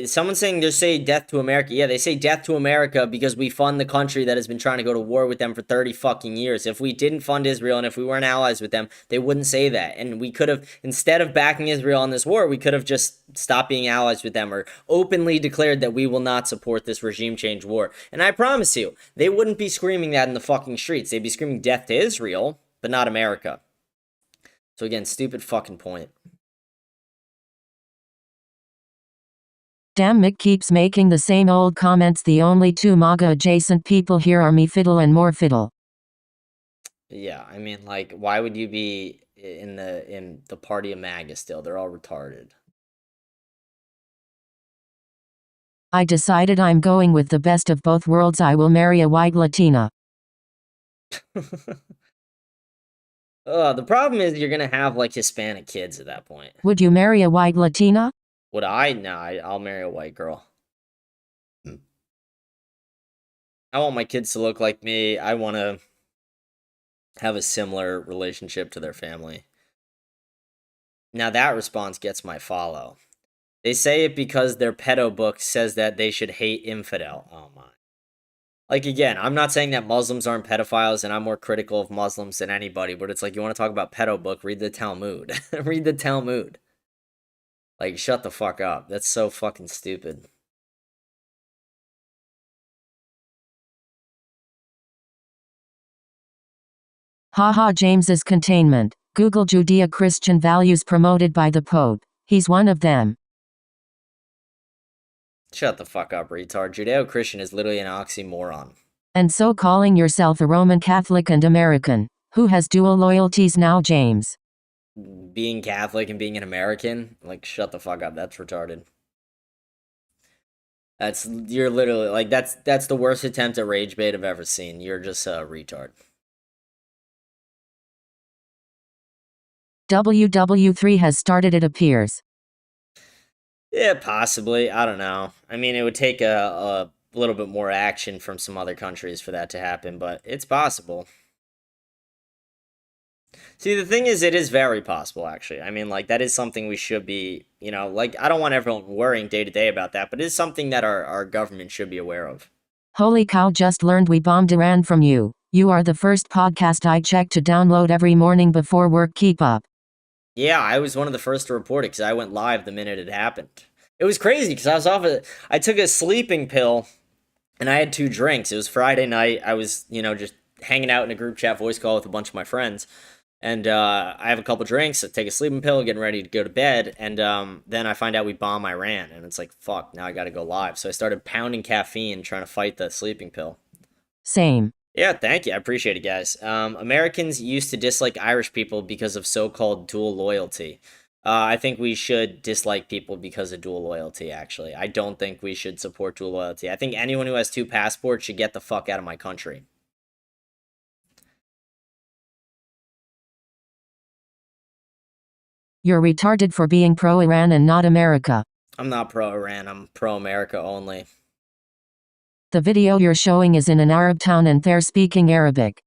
Someone's saying they say death to America. Yeah, they say death to America because we fund the country that has been trying to go to war with them for 30 fucking years. If we didn't fund Israel and if we weren't allies with them, they wouldn't say that. And we could have, instead of backing Israel in this war, we could have just stopped being allies with them or openly declared that we will not support this regime change war. And I promise you, they wouldn't be screaming that in the fucking streets. They'd be screaming death to Israel, but not America. So again, stupid fucking point. Damn, Mick keeps making the same old comments. The only two MAGA adjacent people here are me fiddle and more fiddle. Yeah, I mean, like, why would you be in the party of MAGA still? They're all retarded. I decided I'm going with the best of both worlds. I will marry a white Latina. The problem is you're gonna have like Hispanic kids at that point. Would you marry a white Latina? Would I? No, I'll marry a white girl. I want my kids to look like me. I want to have a similar relationship to their family. Now that response gets my follow. They say it because their pedo book says that they should hate infidel. Oh my. Like, again, I'm not saying that Muslims aren't pedophiles, and I'm more critical of Muslims than anybody, but it's like, you want to talk about pedo book, read the Talmud. Read the Talmud. Like, shut the fuck up. That's so fucking stupid. Haha, James's containment. Google Judeo-Christian values promoted by the Pope. He's one of them. Shut the fuck up, retard. Judeo-Christian is literally an oxymoron. And so calling yourself a Roman Catholic and American. Who has dual loyalties now, James? Being Catholic and being an American? Like, shut the fuck up. That's retarded. You're literally, like, that's the worst attempt at rage bait I've ever seen. You're just a retard. WW3 has started, it appears. Yeah, possibly. I don't know. I mean, it would take a little bit more action from some other countries for that to happen, but it's possible. See, the thing is, it is very possible, actually. I mean, like, that is something we should be, like, I don't want everyone worrying day to day about that, but it is something that our government should be aware of. Holy cow, just learned we bombed Iran from you. You are the first podcast I check to download every morning before work. Keep up. Yeah, I was one of the first to report it because I went live the minute it happened. It was crazy because I took a sleeping pill and I had 2 drinks. It was Friday night. I was, just hanging out in a group chat voice call with a bunch of my friends. And I have a couple drinks, I take a sleeping pill, getting ready to go to bed. And then I find out we bomb Iran. And it's like, fuck, now I got to go live. So I started pounding caffeine, trying to fight the sleeping pill. Same. Yeah, thank you. I appreciate it, guys. Americans used to dislike Irish people because of so-called dual loyalty. I think we should dislike people because of dual loyalty, actually. I don't think we should support dual loyalty. I think anyone who has 2 passports should get the fuck out of my country. You're retarded for being pro-Iran and not America. I'm not pro-Iran. I'm pro-America only. The video you're showing is in an Arab town and they're speaking Arabic.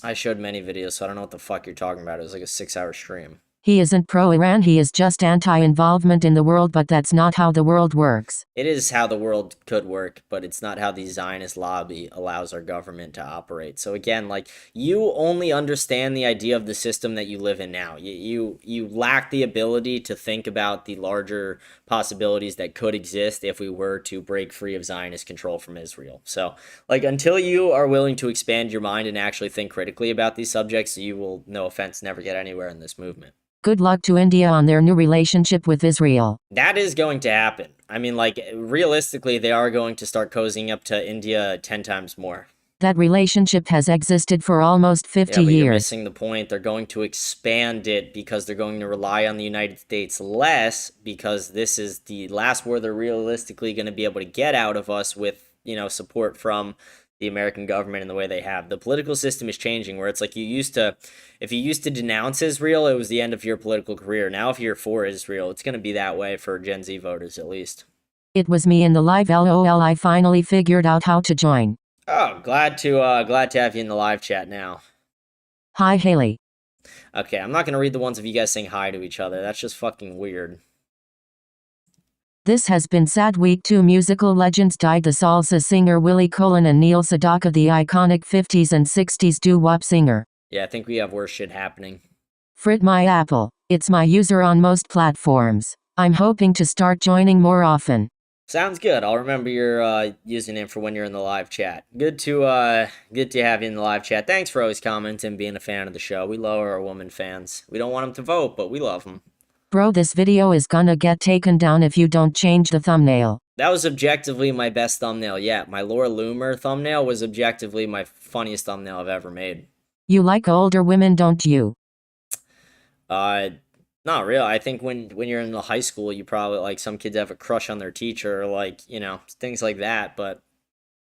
I showed many videos, so I don't know what the fuck you're talking about. It was like a 6-hour stream. He isn't pro-Iran, he is just anti-involvement in the world, but that's not how the world works. It is how the world could work, but it's not how the Zionist lobby allows our government to operate. So again, like, you only understand the idea of the system that you live in now. You lack the ability to think about the larger possibilities that could exist if we were to break free of Zionist control from Israel. So, like, until you are willing to expand your mind and actually think critically about these subjects, you will, no offense, never get anywhere in this movement. Good luck to India on their new relationship with Israel. That is going to happen. I mean, like, realistically, they are going to start cozying up to India 10 times more. That relationship has existed for almost 50 years. You're years. Missing the point. They're going to expand it because they're going to rely on the United States less, because this is the last war they're realistically going to be able to get out of us with, support from the American government in the way they have. The political system is changing, where it's like if you used to denounce Israel, it was the end of your political career. Now, if you're for Israel, it's going to be that way for Gen Z voters, at least. It was me in the live. LOL, I finally figured out how to join. Oh, glad to have you in the live chat now. Hi, Haley. Okay, I'm not going to read the ones of you guys saying hi to each other. That's just fucking weird. This has been sad week. Two musical legends died. The salsa singer Willie Colon and Neil Sedaka, the iconic 50s and 60s doo-wop singer. Yeah, I think we have worse shit happening. Frit my apple. It's my user on most platforms. I'm hoping to start joining more often. Sounds good. I'll remember your username for when you're in the live chat. Good to have you in the live chat. Thanks for always commenting and being a fan of the show. We love our woman fans. We don't want them to vote, but we love them. Bro, this video is gonna get taken down if you don't change the thumbnail. That was objectively my best thumbnail yet. My Laura Loomer thumbnail was objectively my funniest thumbnail I've ever made. You like older women, don't you? Not really. I think when you're in the high school, you probably, like, some kids have a crush on their teacher, or, like, you know, things like that. But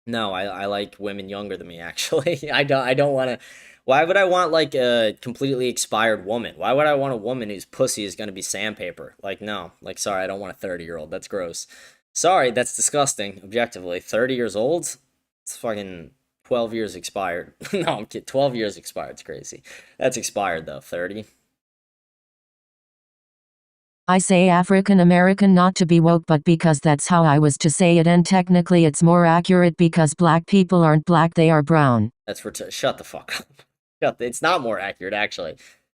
no, I like women younger than me, actually. I don't want to. Why would I want, like, a completely expired woman? Why would I want a woman whose pussy is going to be sandpaper? Like, no. Like, sorry, I don't want a 30-year-old. That's gross. Sorry, that's disgusting, objectively. 30 years old? It's fucking 12 years expired. No, I'm kidding. 12 years expired. It's crazy. That's expired, though. 30. I say African American not to be woke, but because that's how I was to say it, and technically it's more accurate because black people aren't black, they are brown. That's shut the fuck up. It's not more accurate, actually. I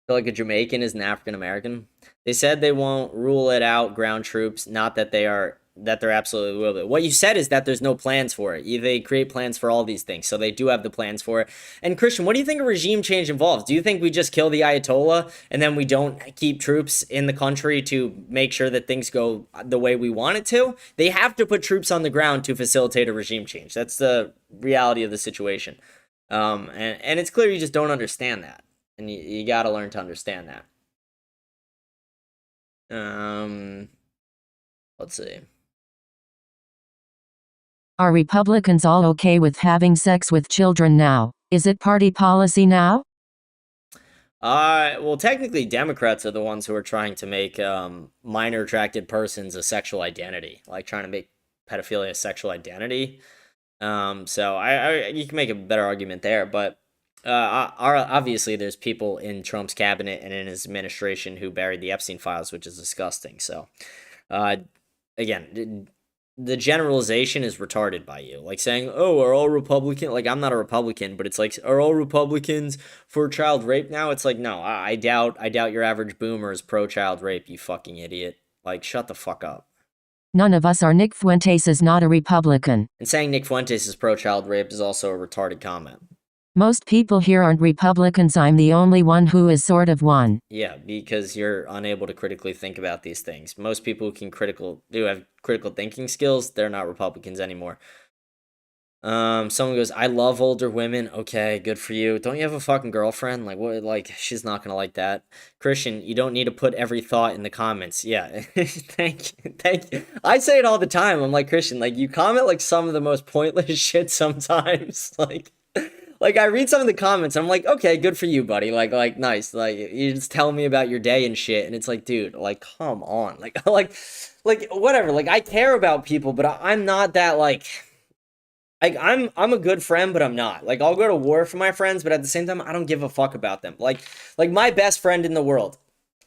feel like a Jamaican is an African American. They said they won't rule it out, ground troops, not that they're absolutely will. What you said is that there's no plans for it. They create plans for all these things, so they do have the plans for it. And Christian, what do you think a regime change involves? Do you think we just kill the Ayatollah and then we don't keep troops in the country to make sure that things go the way we want it to? They have to put troops on the ground to facilitate a regime change. That's the reality of the situation. And it's clear you just don't understand that. And you got to learn to understand that. Let's see. Are Republicans all okay with having sex with children now? Is it party policy now? Well, technically, Democrats are the ones who are trying to make minor attracted persons a sexual identity, like trying to make pedophilia a sexual identity. So you can make a better argument there, but obviously there's people in Trump's cabinet and in his administration who buried the Epstein files, which is disgusting. So, again, the generalization is retarded by you. Like saying, oh, are all Republicans? Like, I'm not a Republican, but it's like, are all Republicans for child rape now? It's like, no, I doubt your average boomer is pro-child rape, you fucking idiot. Like, shut the fuck up. None of us are. Nick Fuentes is not a Republican. And saying Nick Fuentes is pro-child rape is also a retarded comment. Most people here aren't Republicans. I'm the only one who is sort of one. Yeah, because you're unable to critically think about these things. Most people who do have critical thinking skills, they're not Republicans anymore. Someone goes, I love older women. Okay, good for you. Don't you have a fucking girlfriend? Like, what? Like, she's not gonna like that. Christian, you don't need to put every thought in the comments. Yeah, thank you. I say it all the time. I'm like, Christian, like, you comment like some of the most pointless shit sometimes. Like, I read some of the comments, I'm like, okay, good for you, buddy. Like, nice. Like, you just tell me about your day and shit, and it's like, dude, like, come on. Like, whatever. Like, I care about people, but I'm not that, like, I'm a good friend, but I'm not. Like, I'll go to war for my friends, but at the same time, I don't give a fuck about them. Like my best friend in the world,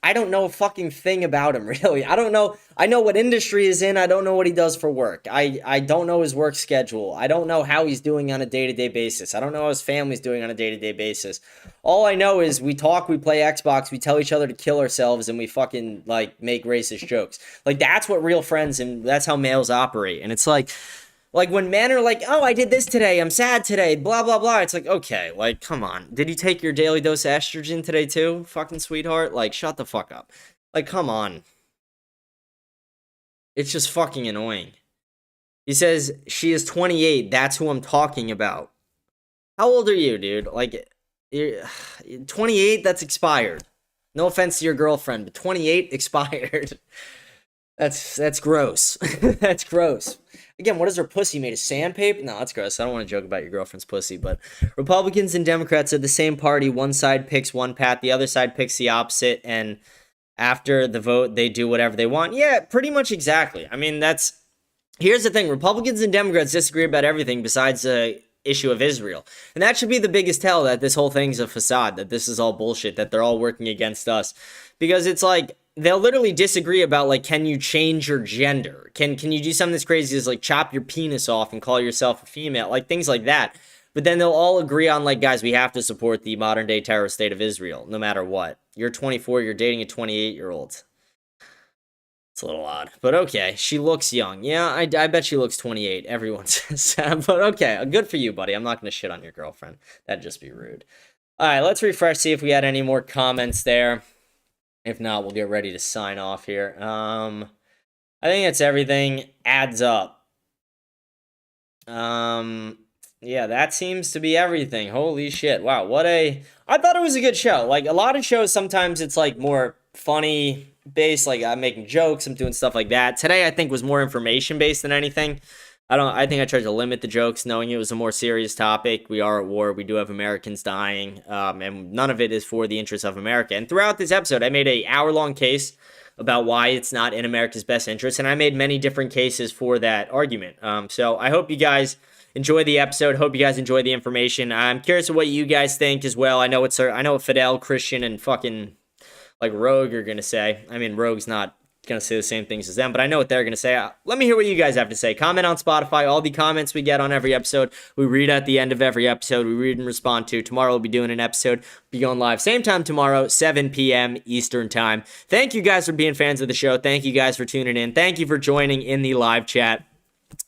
I don't know a fucking thing about him, really. I don't know. I know what industry he's in. I don't know what he does for work. I don't know his work schedule. I don't know how he's doing on a day-to-day basis. I don't know how his family's doing on a day-to-day basis. All I know is we talk, we play Xbox, we tell each other to kill ourselves, and we fucking, like, make racist jokes. Like, that's what real friends, and that's how males operate. And it's like when men are like, oh, I did this today, I'm sad today, blah, blah, blah. It's like, okay, like, come on. Did you take your daily dose of estrogen today too, fucking sweetheart? Like, shut the fuck up. Like, come on. It's just fucking annoying. He says, she is 28, that's who I'm talking about. How old are you, dude? Like, 28, that's expired. No offense to your girlfriend, but 28 expired. That's gross. That's gross. Again, what is her pussy made of? Sandpaper? No, that's gross. I don't want to joke about your girlfriend's pussy, but Republicans and Democrats are the same party. One side picks one path, the other side picks the opposite, and after the vote, they do whatever they want. Yeah, pretty much exactly. I mean, here's the thing. Republicans and Democrats disagree about everything besides the issue of Israel. And that should be the biggest tell that this whole thing's a facade, that this is all bullshit, that they're all working against us. Because it's like, they'll literally disagree about, like, can you change your gender? Can you do something that's crazy as, like, chop your penis off and call yourself a female? Like, things like that. But then they'll all agree on, like, guys, we have to support the modern-day terrorist state of Israel, no matter what. You're 24, you're dating a 28-year-old. It's a little odd, but okay. She looks young. Yeah, I bet she looks 28. Everyone says that, but okay. Good for you, buddy. I'm not going to shit on your girlfriend. That'd just be rude. All right, let's refresh, see if we had any more comments there. If not, we'll get ready to sign off here. I think that's everything. Adds up. Yeah, that seems to be everything. Holy shit. Wow, I thought it was a good show. Like, a lot of shows, sometimes it's, like, more funny based, like I'm making jokes, I'm doing stuff like that. Today I think was more information based than anything. I think I tried to limit the jokes, knowing it was a more serious topic. We are at war, we do have Americans dying, and none of it is for the interests of America. And throughout this episode I made an hour-long case about why it's not in America's best interest, and I made many different cases for that argument. So I hope you guys enjoy the episode. Hope you guys enjoy the information. I'm curious of what you guys think as well. I know what Fidel, Christian, and fucking like Rogue are going to say. I mean, Rogue's not going to say the same things as them, but I know what they're going to say. Let me hear what you guys have to say. Comment on Spotify. All the comments we get on every episode, we read at the end of every episode. We read and respond to. Tomorrow we'll be doing an episode. Be going live same time tomorrow, 7 p.m. Eastern time. Thank you guys for being fans of the show. Thank you guys for tuning in. Thank you for joining in the live chat.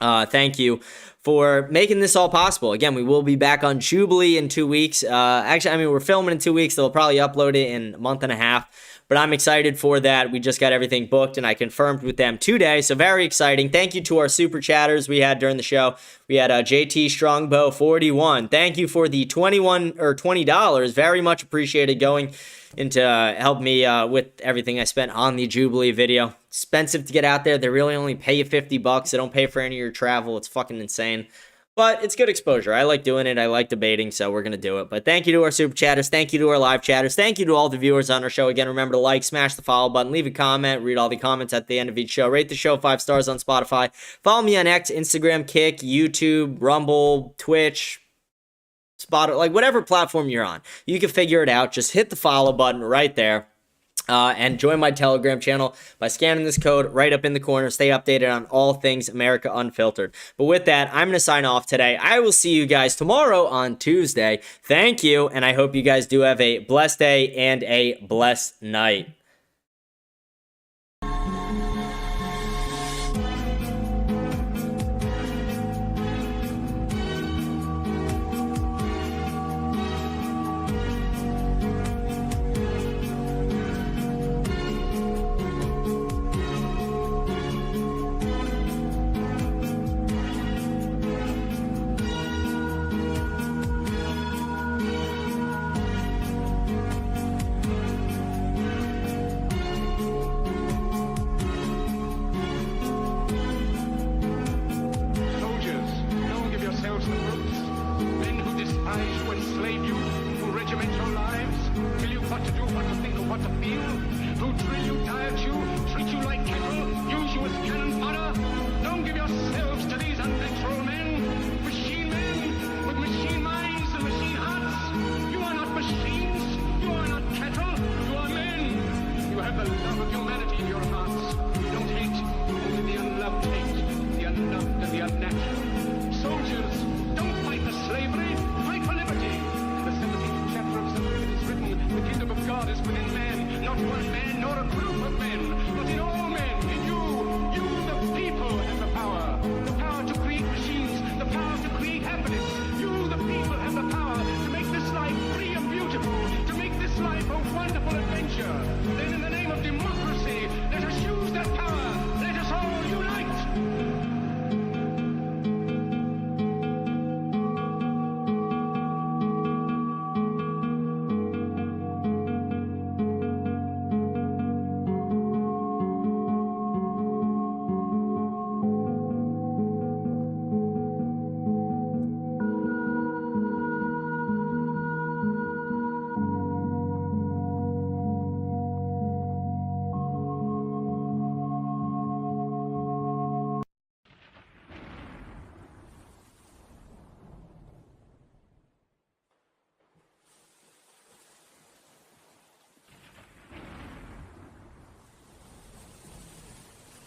Thank you for making this all possible. Again, we will be back on Jubilee in 2 weeks. We're filming in 2 weeks. They'll probably upload it in a month and a half. But I'm excited for that. We just got everything booked, and I confirmed with them today, so very exciting. Thank you to our super chatters we had during the show. We had JT Strongbow 41. Thank you for the $20. Very much appreciated, going into help me with everything I spent on the Jubilee video. Expensive to get out there. They really only pay you $50. They don't pay for any of your travel. It's fucking insane. But it's good exposure. I like doing it. I like debating, so we're going to do it. But thank you to our super chatters. Thank you to our live chatters. Thank you to all the viewers on our show. Again, remember to like, smash the follow button, leave a comment, read all the comments at the end of each show. Rate the show 5 stars on Spotify. Follow me on X, Instagram, Kick, YouTube, Rumble, Twitch, Spotify, like whatever platform you're on. You can figure it out. Just hit the follow button right there. And join my Telegram channel by scanning this code right up in the corner. Stay updated on all things America Unfiltered. But with that, I'm going to sign off today. I will see you guys tomorrow on Tuesday. Thank you, and I hope you guys do have a blessed day and a blessed night.